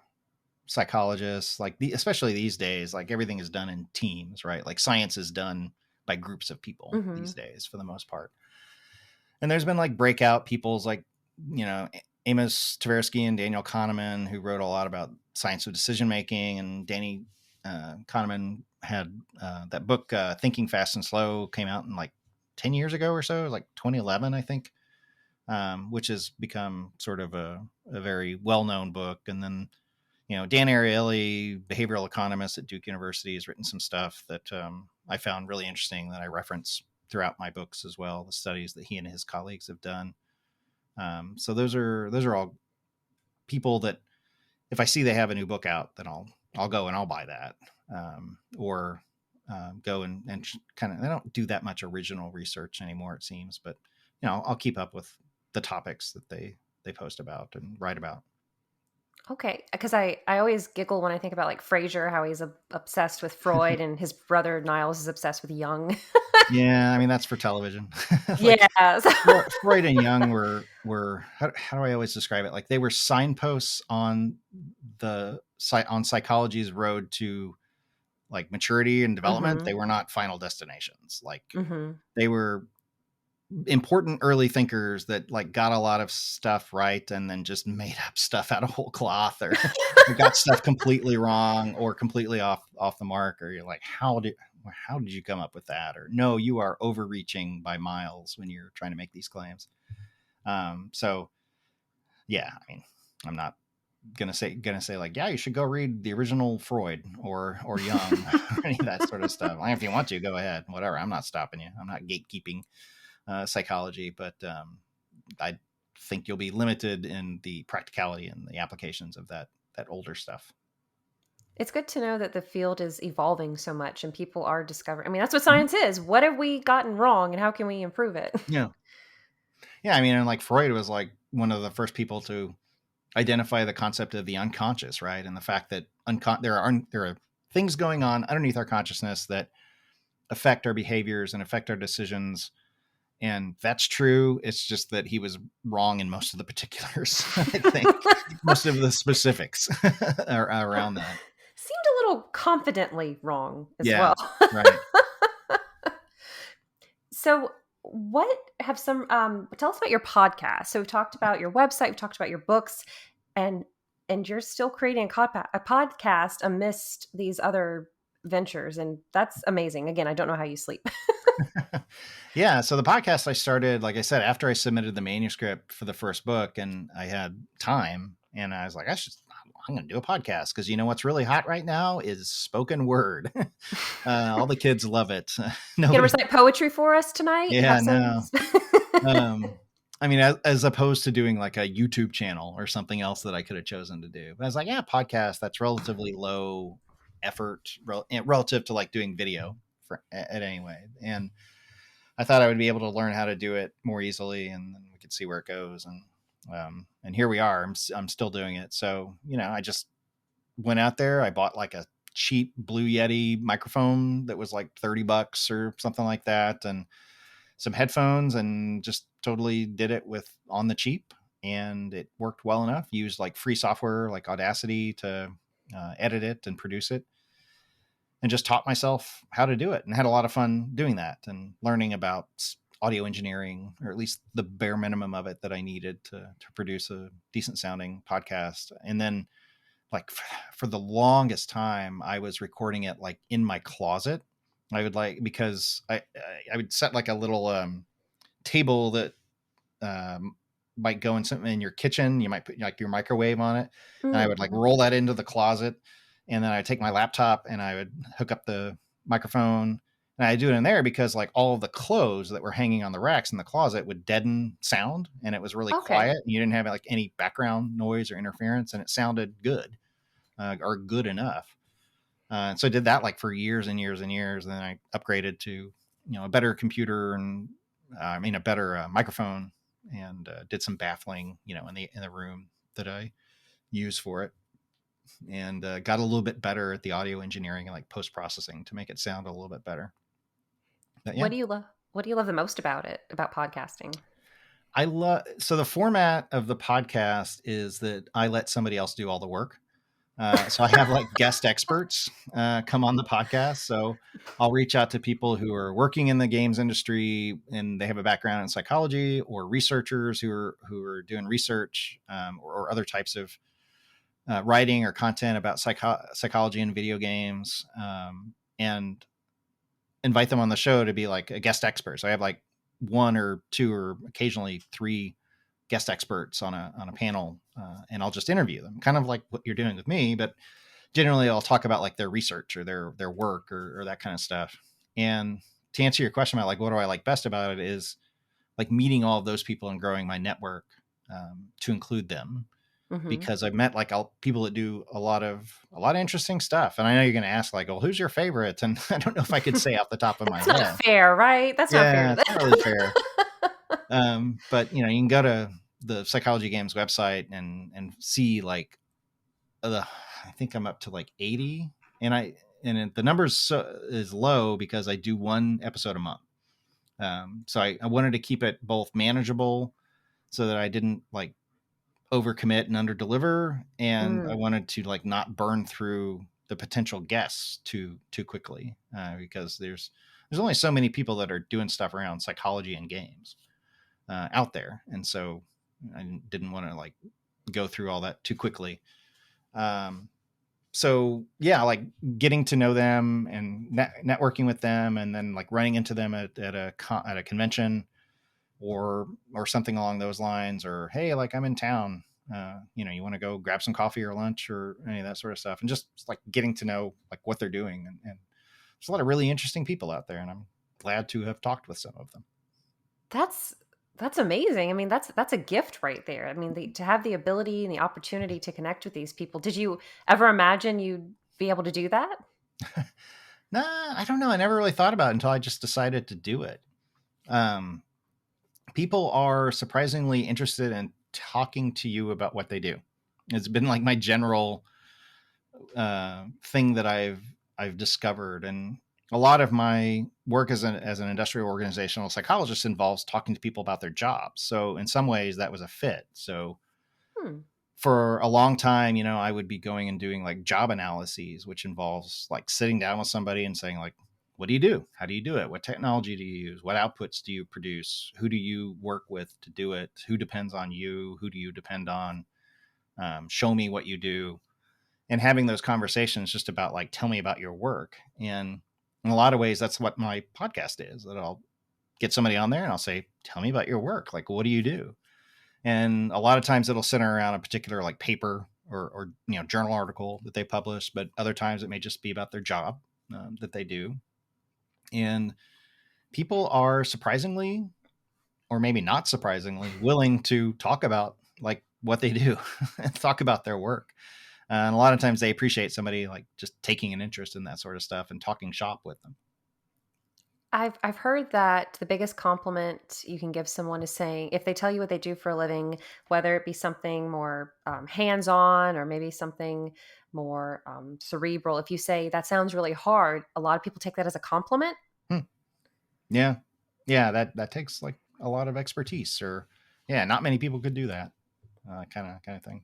psychologists, like especially these days. Like, everything is done in teams, right? Like, science is done by groups of people these days for the most part. And there's been like breakout peoples like, Amos Tversky and Daniel Kahneman, who wrote a lot about science of decision making. And Danny Kahneman had that book, Thinking Fast and Slow, came out in like 10 years ago or so, like 2011, I think, which has become sort of a very well-known book. And then, Dan Ariely, behavioral economist at Duke University, has written some stuff that I found really interesting that I reference throughout my books as well, the studies that he and his colleagues have done. So those are all people that if I see they have a new book out, then I'll go and I'll buy that, or go and kind of, they don't do that much original research anymore, it seems, but I'll keep up with the topics that they post about and write about. Okay, because I always giggle when I think about like Frasier, how he's obsessed with Freud, and his brother Niles is obsessed with Jung. Yeah, I mean that's for television. Like Yes. Freud and Jung were how do I always describe it? Like they were signposts on on psychology's road to like maturity and development. Mm-hmm. They were not final destinations. Like Mm-hmm. they were important early thinkers that like got a lot of stuff right and then just made up stuff out of whole cloth, or got stuff completely wrong or completely off the mark, or you're like, how did you come up with that? Or no, you are overreaching by miles when you're trying to make these claims. So yeah, I mean, I'm not gonna say like, yeah, you should go read the original Freud or Jung or any of that sort of stuff. Like, if you want to, go ahead, whatever. I'm not stopping you. I'm not gatekeeping psychology, but I think you'll be limited in the practicality and the applications of that older stuff. It's good to know that the field is evolving so much and people are discovering. I mean, that's what science is. What have we gotten wrong and how can we improve it? Yeah. Yeah. I mean, and like Freud was like one of the first people to identify the concept of the unconscious, right? And the fact that there are things going on underneath our consciousness that affect our behaviors and affect our decisions. And that's true. It's just that he was wrong in most of the particulars. I think most of the specifics are around that. Seemed a little confidently wrong as well. Right. So what have some tell us about your podcast. So we've talked about your website, we've talked about your books, and you're still creating a podcast amidst these other ventures, and that's amazing. Again, I don't know how you sleep. Yeah. So the podcast I started, like I said, after I submitted the manuscript for the first book and I had time, and I was like, I'm going to do a podcast because you know what's really hot right now is spoken word. All the kids love it. You gonna recite poetry for us tonight? Yeah, no. I mean, as opposed to doing like a YouTube channel or something else that I could have chosen to do. But I was like, yeah, podcast, that's relatively low effort relative to like doing video at any way. And I thought I would be able to learn how to do it more easily, and then we could see where it goes. And here we are. I'm still doing it. So, you know, I just went out there. I bought like a cheap Blue Yeti microphone that was like $30 or something like that, and some headphones, and just totally did it with on the cheap. And it worked well enough. Used like free software like Audacity to edit it and produce it, and just taught myself how to do it, and had a lot of fun doing that and learning about audio engineering, or at least the bare minimum of it that I needed to produce a decent sounding podcast. And then like for the longest time, I was recording it like in my closet. I would because I would set like a little table that might go in something in your kitchen. You might put like your microwave on it. And I would like roll that into the closet. And then I'd take my laptop and I would hook up the microphone, and I do it in there because like all of the clothes that were hanging on the racks in the closet would deaden sound, and it was really quiet, and you didn't have like any background noise or interference, and it sounded good or good enough. So I did that like for years and years and years. And then I upgraded to, a better computer and a better microphone, and did some baffling, in the room that I use for it. And got a little bit better at the audio engineering and like post-processing to make it sound a little bit better. But, yeah. What do you love the most about podcasting? So the format of the podcast is that I let somebody else do all the work. So I have like guest experts come on the podcast. So I'll reach out to people who are working in the games industry and they have a background in psychology, or researchers who are doing research or other types of writing or content about psychology and video games, and invite them on the show to be like a guest expert. So I have like one or two or occasionally three guest experts on a panel, and I'll just interview them, kind of like what you're doing with me, but generally I'll talk about like their research or their work or that kind of stuff. And to answer your question about like, what do I like best about it, is like meeting all of those people and growing my network to include them. Mm-hmm. Because I've met like people that do a lot of interesting stuff. And I know you're going to ask like, well, who's your favorite? And I don't know if I could say off the top of my head. That's not fair, right? That's not fair. It's not really fair. But you can go to the Psychology Games website and see like I think I'm up to like 80, and the numbers is low because I do one episode a month. So I wanted to keep it both manageable so that I didn't like overcommit and underdeliver, and I wanted to like not burn through the potential guests too quickly, because there's only so many people that are doing stuff around psychology and games out there, and so I didn't want to like go through all that too quickly. So yeah, like getting to know them and networking with them, and then like running into them at a convention or something along those lines, or hey, like I'm in town, you want to go grab some coffee or lunch or any of that sort of stuff, and just like getting to know like what they're doing, and there's a lot of really interesting people out there, and I'm glad to have talked with some of them. That's amazing. I mean, that's a gift right there. I mean, to have the ability and the opportunity to connect with these people. Did you ever imagine you'd be able to do that? Nah, I don't know. I never really thought about it until I just decided to do it. People are surprisingly interested in talking to you about what they do. It's been like my general thing that I've discovered, and a lot of my work as an industrial organizational psychologist involves talking to people about their jobs. So in some ways that was a fit. So for a long time, I would be going and doing like job analyses, which involves like sitting down with somebody and saying like, what do you do? How do you do it? What technology do you use? What outputs do you produce? Who do you work with to do it? Who depends on you? Who do you depend on? Show me what you do. And having those conversations just about like, tell me about your work. And in a lot of ways, that's what my podcast is, that I'll get somebody on there and I'll say, tell me about your work. Like, what do you do? And a lot of times it'll center around a particular like paper or journal article that they publish, but other times it may just be about their job that they do. And people are surprisingly, or maybe not surprisingly, willing to talk about like what they do and talk about their work. And a lot of times they appreciate somebody like just taking an interest in that sort of stuff and talking shop with them. I've heard that the biggest compliment you can give someone is saying, if they tell you what they do for a living, whether it be something more hands-on or maybe something more cerebral, if you say that sounds really hard, a lot of people take that as a compliment. Yeah, that takes like a lot of expertise, or not many people could do that kind of thing.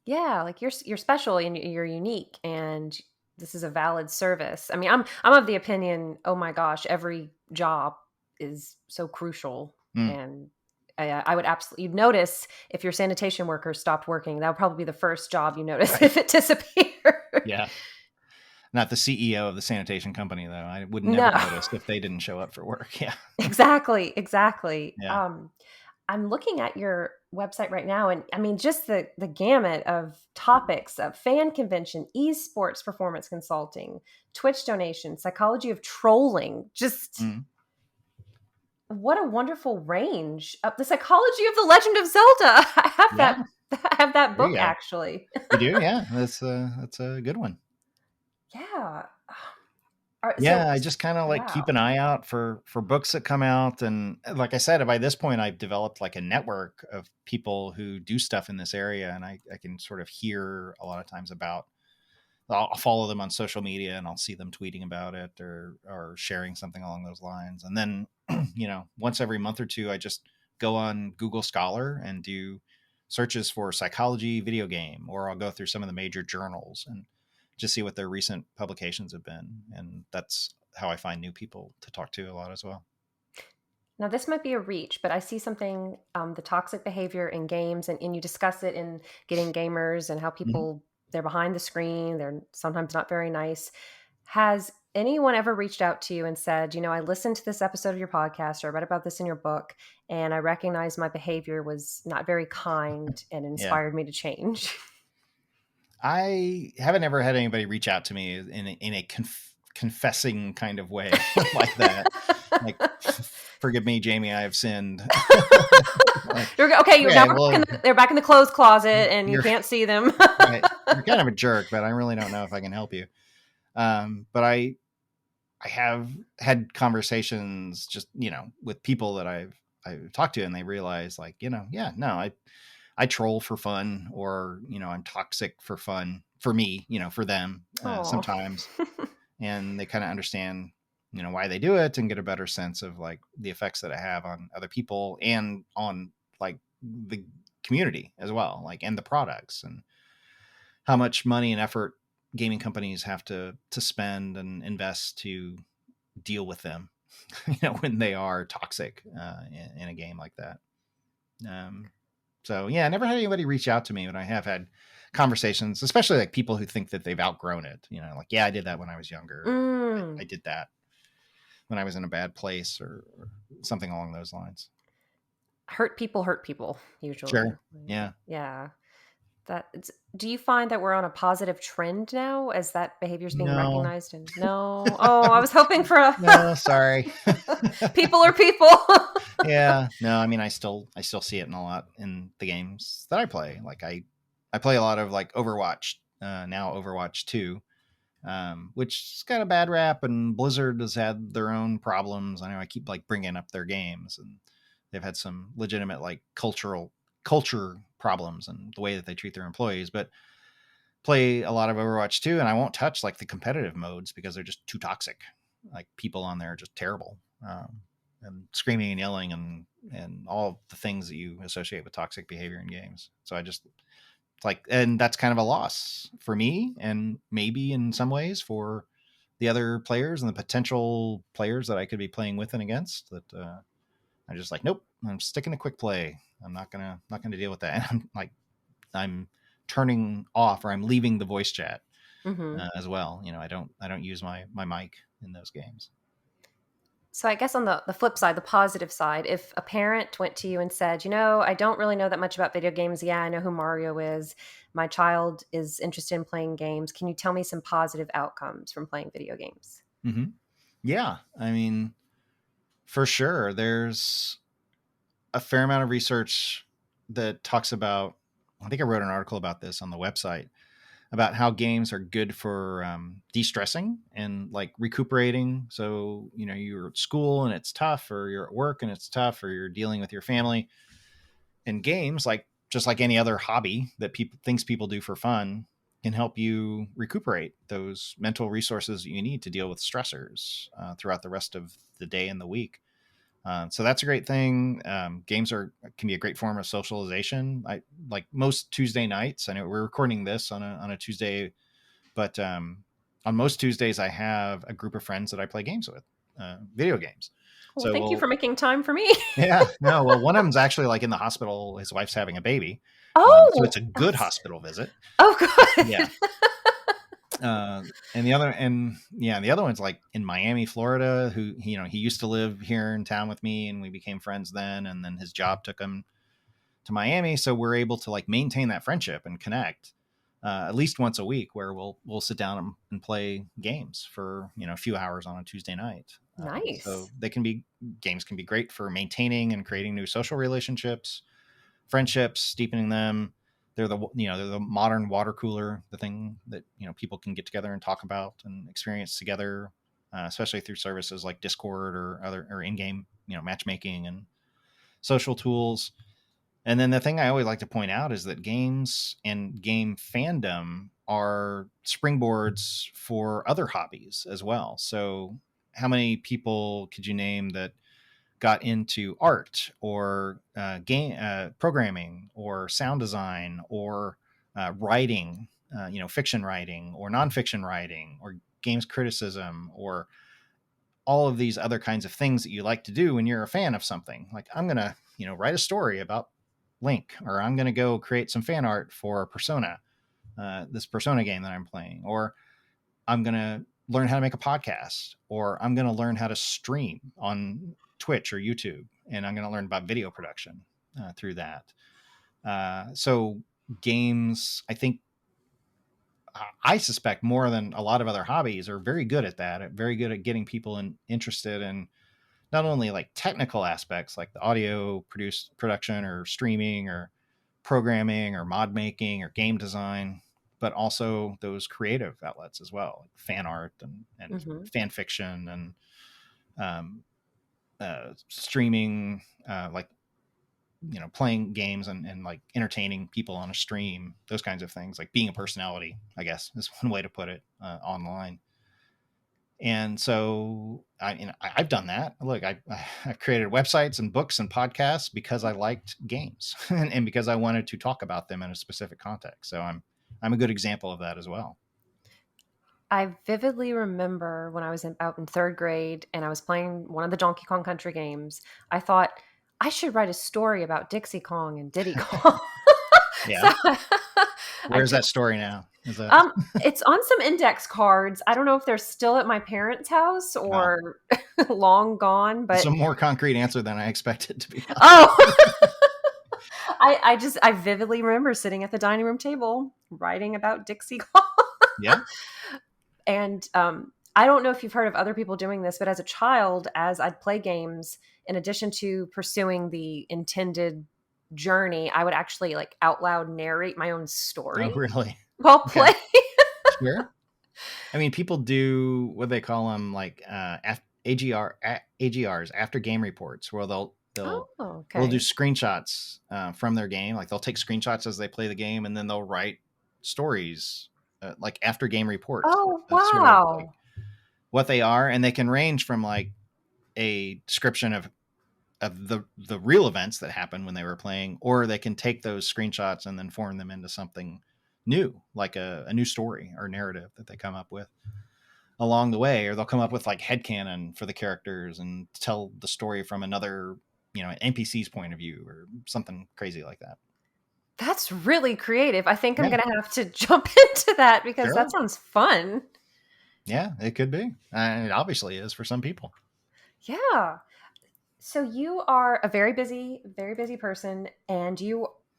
Yeah, like you're special and you're unique, and this is a valid service. I mean, I'm of the opinion, oh my gosh, every job is so crucial, and I would absolutely, you'd notice if your sanitation workers stopped working. That would probably be the first job you notice if it disappeared. Yeah. Not the CEO of the sanitation company, though. I would never No. notice if they didn't show up for work. Yeah. Exactly. Yeah. I'm looking at your website right now, and I mean, just the gamut of topics of fan convention, esports performance consulting, Twitch donation, psychology of trolling, just what a wonderful range. The psychology of the Legend of Zelda. I have that book actually. You do? Yeah. That's a good one. Yeah. I just kind of like keep an eye out for books that come out. And like I said, by this point, I've developed like a network of people who do stuff in this area. And I can sort of hear a lot of times about, I'll follow them on social media and I'll see them tweeting about it or sharing something along those lines. And then, once every month or two, I just go on Google Scholar and do searches for psychology video game, or I'll go through some of the major journals and just see what their recent publications have been. And that's how I find new people to talk to a lot as well. Now, this might be a reach, but I see something, the toxic behavior in games, and you discuss it in Getting Gamers and how people, they're behind the screen. They're sometimes not very nice. Has anyone ever reached out to you and said, I listened to this episode of your podcast, or I read about this in your book, and I recognized my behavior was not very kind and inspired me to change? I haven't ever had anybody reach out to me in a confessing kind of way like that. Like, forgive me, Jamie, I have sinned. They're back in the clothes closet and you can't see them. Right. You're kind of a jerk, but I really don't know if I can help you. But I have had conversations just, with people that I've talked to, and they realize like, I troll for fun, or, I'm toxic for fun for me, for them Oh. sometimes. And they kind of understand, why they do it and get a better sense of like the effects that it have on other people and on like the community as well, like, and the products and how much money and effort gaming companies have to spend and invest to deal with them, when they are toxic in a game like that. So yeah, I never had anybody reach out to me, but I have had conversations, especially like people who think that they've outgrown it. Like, yeah, I did that when I was younger. I did that when I was in a bad place or something along those lines. Hurt people usually. Sure. Yeah. Yeah. Do you find that we're on a positive trend now as that behavior is being recognized? And no, I was hoping for a no, sorry. People are people. Yeah, no, I mean, I still see it in the games that I play. Like I play a lot of like Overwatch, now Overwatch 2, which has got a bad rap, and Blizzard has had their own problems. I know I keep like bringing up their games, and they've had some legitimate like culture problems and the way that they treat their employees, but play a lot of Overwatch 2, and I won't touch like the competitive modes because they're just too toxic. Like people on there are just terrible. And screaming and yelling and all the things that you associate with toxic behavior in games. So I just and that's kind of a loss for me, and maybe in some ways for the other players and the potential players that I could be playing with and against, that I'm just like, nope, I'm sticking to quick play. I'm not gonna deal with that. And I'm turning off, or I'm leaving the voice chat as well. I don't use my mic in those games. So I guess on the flip side, the positive side, if a parent went to you and said, I don't really know that much about video games. Yeah, I know who Mario is. My child is interested in playing games. Can you tell me some positive outcomes from playing video games? Mm-hmm. Yeah. I mean, for sure. There's a fair amount of research that talks about, I think I wrote an article about this on the website, about how games are good for de-stressing and like recuperating. So, you're at school and it's tough, or you're at work and it's tough, or you're dealing with your family. And games, like just like any other hobby that people do for fun, can help you recuperate those mental resources that you need to deal with stressors throughout the rest of the day and the week. So that's a great thing. Games can be a great form of socialization. I like most Tuesday nights. I know we're recording this on a Tuesday, but on most Tuesdays I have a group of friends that I play games with, video games. Well, so thank you for making time for me. Yeah, no. Well, one of them's actually like in the hospital. His wife's having a baby. So it's a good hospital visit. Oh, good. Yeah. And the other one's like in Miami, Florida, who, he used to live here in town with me, and we became friends then. And then his job took him to Miami. So we're able to like maintain that friendship and connect at least once a week, where we'll sit down and play games for, a few hours on a Tuesday night. Nice. So games can be great for maintaining and creating new social relationships, friendships, deepening them. They're the modern water cooler, the thing that, people can get together and talk about and experience together, especially through services like Discord or in-game, matchmaking and social tools. And then the thing I always like to point out is that games and game fandom are springboards for other hobbies as well. So how many people could you name that got into art or game programming or sound design or writing, fiction writing or nonfiction writing or games criticism, or all of these other kinds of things that you like to do when you're a fan of something? Like, I'm going to, write a story about Link, or I'm going to go create some fan art for Persona, this Persona game that I'm playing, or I'm going to learn how to make a podcast, or I'm going to learn how to stream on Twitch or YouTube, and I'm going to learn about video production through that. So games, I suspect more than a lot of other hobbies, are very good at that, very good at getting people interested in not only like technical aspects like the audio production or streaming or programming or mod making or game design, but also those creative outlets as well, like fan art and fan fiction and streaming, like playing games and like entertaining people on a stream, those kinds of things, like being a personality, I guess is one way to put it, online. And so I've done that. Look, I've created websites and books and podcasts because I liked games and because I wanted to talk about them in a specific context. So I'm a good example of that as well. I vividly remember when I was out in third grade and I was playing one of the Donkey Kong Country games, I thought I should write a story about Dixie Kong and Diddy Kong. Yeah. So I Where's took, that story now? Is that it's on some index cards. I don't know if they're still at my parents' house or long gone, it's but a more concrete answer than I expected, to be honest. oh, I vividly remember sitting at the dining room table writing about Dixie Kong. Yeah. And I don't know if you've heard of other people doing this, but as a child, as I'd play games, in addition to pursuing the intended journey, I would actually like out loud narrate my own story Oh, really? while Okay. playing. Sure. I mean, people do what they call them, like AGRs, after game reports, where they'll Oh, they'll do okay. screenshots from their game. Like they'll take screenshots as they play the game, and then they'll write stories, like after game reports. Oh, That's sort of like wow. what they are, and they can range from like a description of the real events that happened when they were playing, or they can take those screenshots and then form them into something new, like a new story or narrative that they come up with along the way. Or they'll come up with like headcanon for the characters and tell the story from another, NPC's point of view or something crazy like that. That's really creative. I think I'm Yeah, going to have to jump into that because that sure. sounds fun. Yeah, it could be. And it obviously is for some people. Yeah. So you are a very busy person, and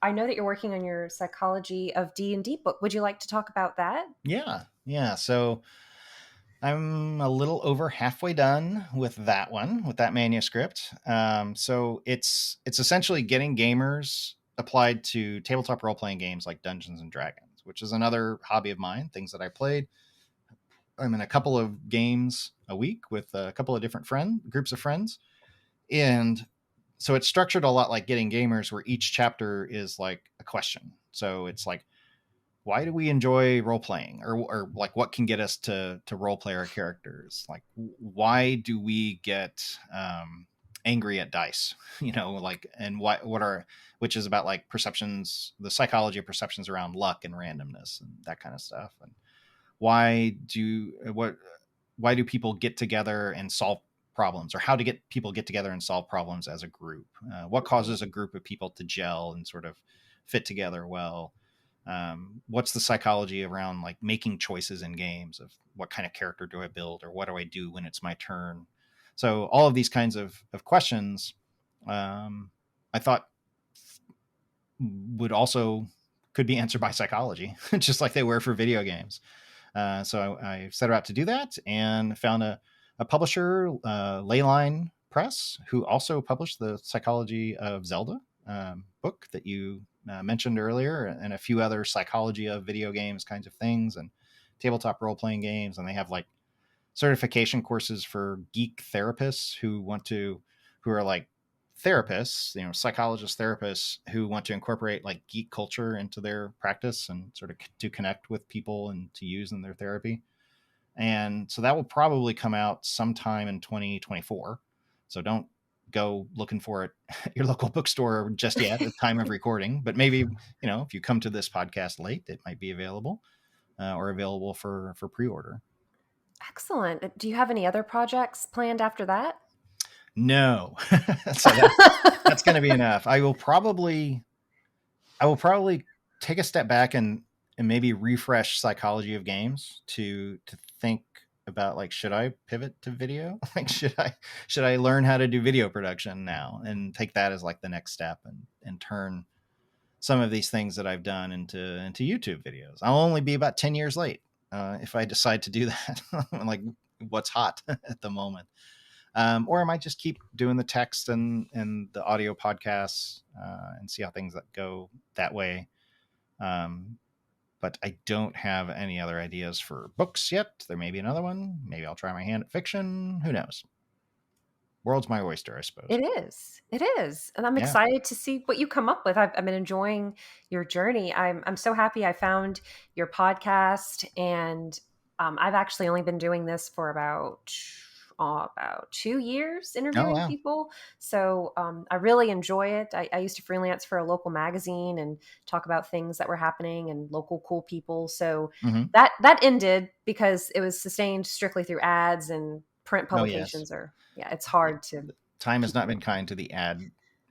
I know that you're working on your Psychology of D&D book. Would you like to talk about that? Yeah. Yeah. So I'm a little over halfway done with that manuscript. So it's essentially getting gamers applied to tabletop role playing games like Dungeons and Dragons, which is another hobby of mine. Things that I played. I'm in a couple of games a week with a couple of different groups of friends, and so it's structured a lot like Getting Gamers, where each chapter is like a question. So it's like, why do we enjoy role playing, or like what can get us to role play our characters? Like, why do we get angry at dice? Like, and which is about like perceptions, the psychology of perceptions around luck and randomness and that kind of stuff. And why do people get together and solve problems, or how to get people get together and solve problems as a group? What causes a group of people to gel and sort of fit together well? What's the psychology around like making choices in games of what kind of character do I build, or what do I do when it's my turn? So all of these kinds of questions, I thought could be answered by psychology, just like they were for video games. So I set out to do that and found a publisher, Leyline Press, who also published the Psychology of Zelda book that you mentioned earlier, and a few other psychology of video games kinds of things, and tabletop role playing games. And they have like certification courses for geek therapists who are like therapists, psychologist therapists who want to incorporate like geek culture into their practice and sort of to connect with people and to use in their therapy. And so that will probably come out sometime in 2024. So don't go looking for it at your local bookstore just yet at the time of recording, but maybe, if you come to this podcast late, it might be available, or available for pre-order. Excellent. Do you have any other projects planned after that? No. So that's going to be enough. I will probably take a step back and maybe refresh psychology of games to think about, like, should I pivot to video? Like, should I learn how to do video production now and take that as like the next step, and turn some of these things that I've done into YouTube videos. I'll only be about 10 years late if I decide to do that. Like, what's hot at the moment. Or I might just keep doing the text and the audio podcasts, and see how things that go that way. But I don't have any other ideas for books yet. There may be another one. Maybe I'll try my hand at fiction. Who knows? world's my oyster, I suppose. It is. It is. And I'm Yeah. excited to see what you come up with. I've been enjoying your journey. I'm so happy I found your podcast, and I've actually only been doing this for about 2 years, Oh, interviewing wow. people. So I really enjoy it. I used to freelance for a local magazine and talk about things that were happening and local cool people. So Hmm. that ended because it was sustained strictly through ads, and print Oh, yes. publications are, yeah, it's hard to Time has keep not them. been kind to the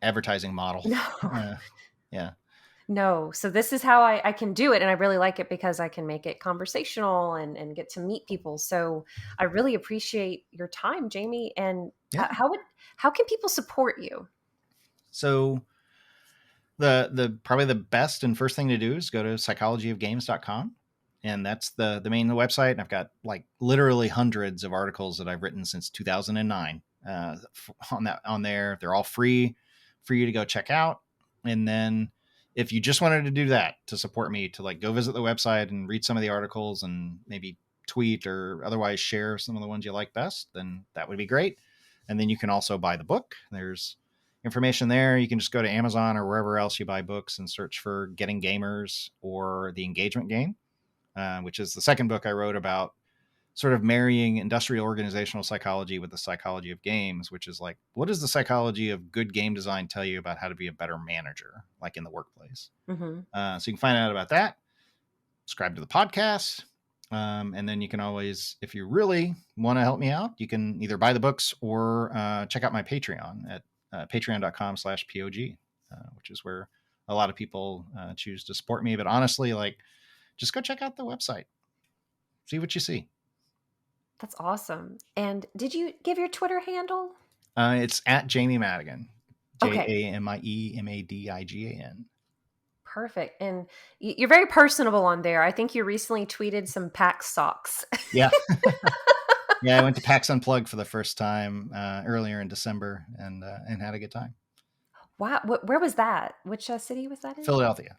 advertising model. No, Yeah. no. So this is how I can do it. And I really like it because I can make it conversational and get to meet people. So I really appreciate your time, Jamie. And Yeah. how can people support you? So the probably the best and first thing to do is go to psychologyofgames.com. And that's the main website. And I've got like literally hundreds of articles that I've written since 2009 on there. They're all free for you to go check out. And then if you just wanted to do that to support me, to like go visit the website and read some of the articles and maybe tweet or otherwise share some of the ones you like best, then that would be great. And then you can also buy the book. There's information there. You can just go to Amazon or wherever else you buy books and search for Getting Gamers or The Engagement Game, which is the second book I wrote about sort of marrying industrial organizational psychology with the psychology of games, which is like, what does the psychology of good game design tell you about how to be a better manager, like in the workplace? Mm-hmm. So you can find out about that, subscribe to the podcast. And then you can always, if you really want to help me out, you can either buy the books or check out my Patreon at patreon.com/POG, which is where a lot of people choose to support me. But honestly, like, just go check out the website, see what you see. That's awesome. And did you give your Twitter handle? It's at Jamie Madigan, Okay. JAMIEMADIGAN. Perfect. And you're very personable on there. I think you recently tweeted some PAX socks. Yeah. Yeah, I went to PAX Unplugged for the first time earlier in December and had a good time. Wow. Where was that? Which city was that in? Philadelphia.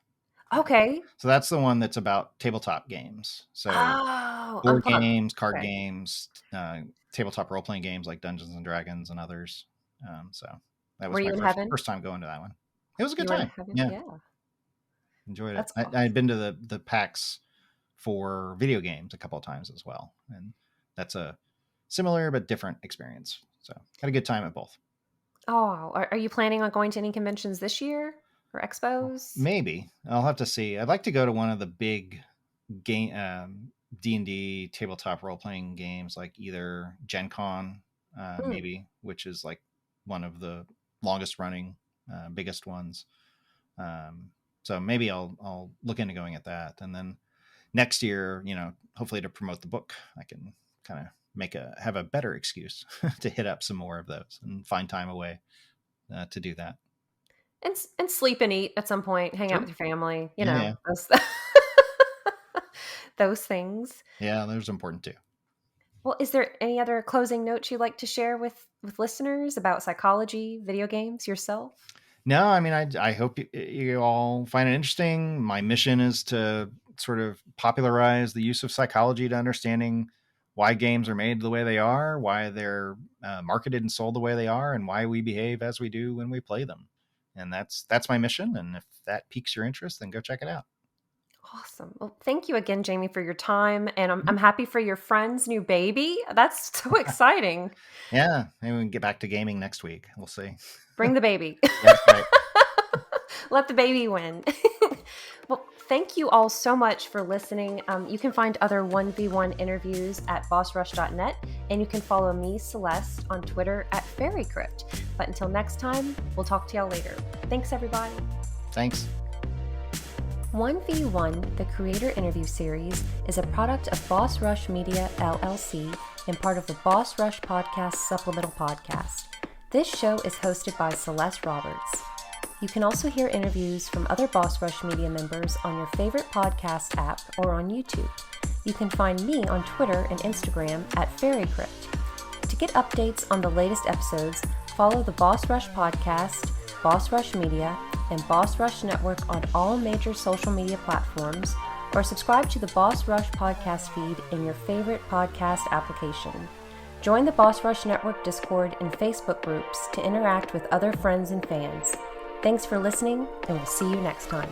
Okay. So that's the one that's about tabletop games. So Oh, board unplugged. games, card Okay. games, tabletop role-playing games like Dungeons and Dragons and others. So that Were was my you in heaven? first time going to that one. It was a good You were in time. heaven? Yeah, Yeah. enjoyed it. That's I awesome. had been to the PAX for video games a couple of times as well, and that's a similar but different experience. So had a good time at both. Oh, are you planning on going to any conventions this year or expos? Maybe I'll have to see. I'd like to go to one of the big game D&D tabletop role-playing games, like either Gen Con, maybe, which is like one of the longest running biggest ones. So maybe I'll look into going at that, and then next year, hopefully to promote the book, I can kind of have a better excuse to hit up some more of those and find time away to do that. And sleep and eat at some point, hang out Sure. with your family, Yeah. those things. Yeah, those are important too. Well, is there any other closing notes you'd like to share with listeners about psychology, video games, yourself? No, I mean, I hope you all find it interesting. My mission is to sort of popularize the use of psychology to understanding why games are made the way they are, why they're marketed and sold the way they are, and why we behave as we do when we play them. And that's my mission. And if that piques your interest, then go check it out. Awesome. Well, thank you again, Jamie, for your time. And I'm happy for your friend's new baby. That's so exciting. Yeah. Maybe we can get back to gaming next week. We'll see. Bring the baby. That's right. Let the baby win. Well, thank you all so much for listening. You can find other 1v1 interviews at bossrush.net, and you can follow me, Celeste, on Twitter at FairyCrypt. But until next time, we'll talk to y'all later. Thanks, everybody. Thanks. 1v1, the Creator Interview Series, is a product of Boss Rush Media, LLC, and part of the Boss Rush Podcast Supplemental Podcast. This show is hosted by Celeste Roberts. You can also hear interviews from other Boss Rush Media members on your favorite podcast app or on YouTube. You can find me on Twitter and Instagram at FairyCrypt. To get updates on the latest episodes, follow the Boss Rush Podcast, Boss Rush Media, and Boss Rush Network on all major social media platforms, or subscribe to the Boss Rush podcast feed in your favorite podcast application. Join the Boss Rush Network Discord and Facebook groups to interact with other friends and fans. Thanks for listening, and we'll see you next time.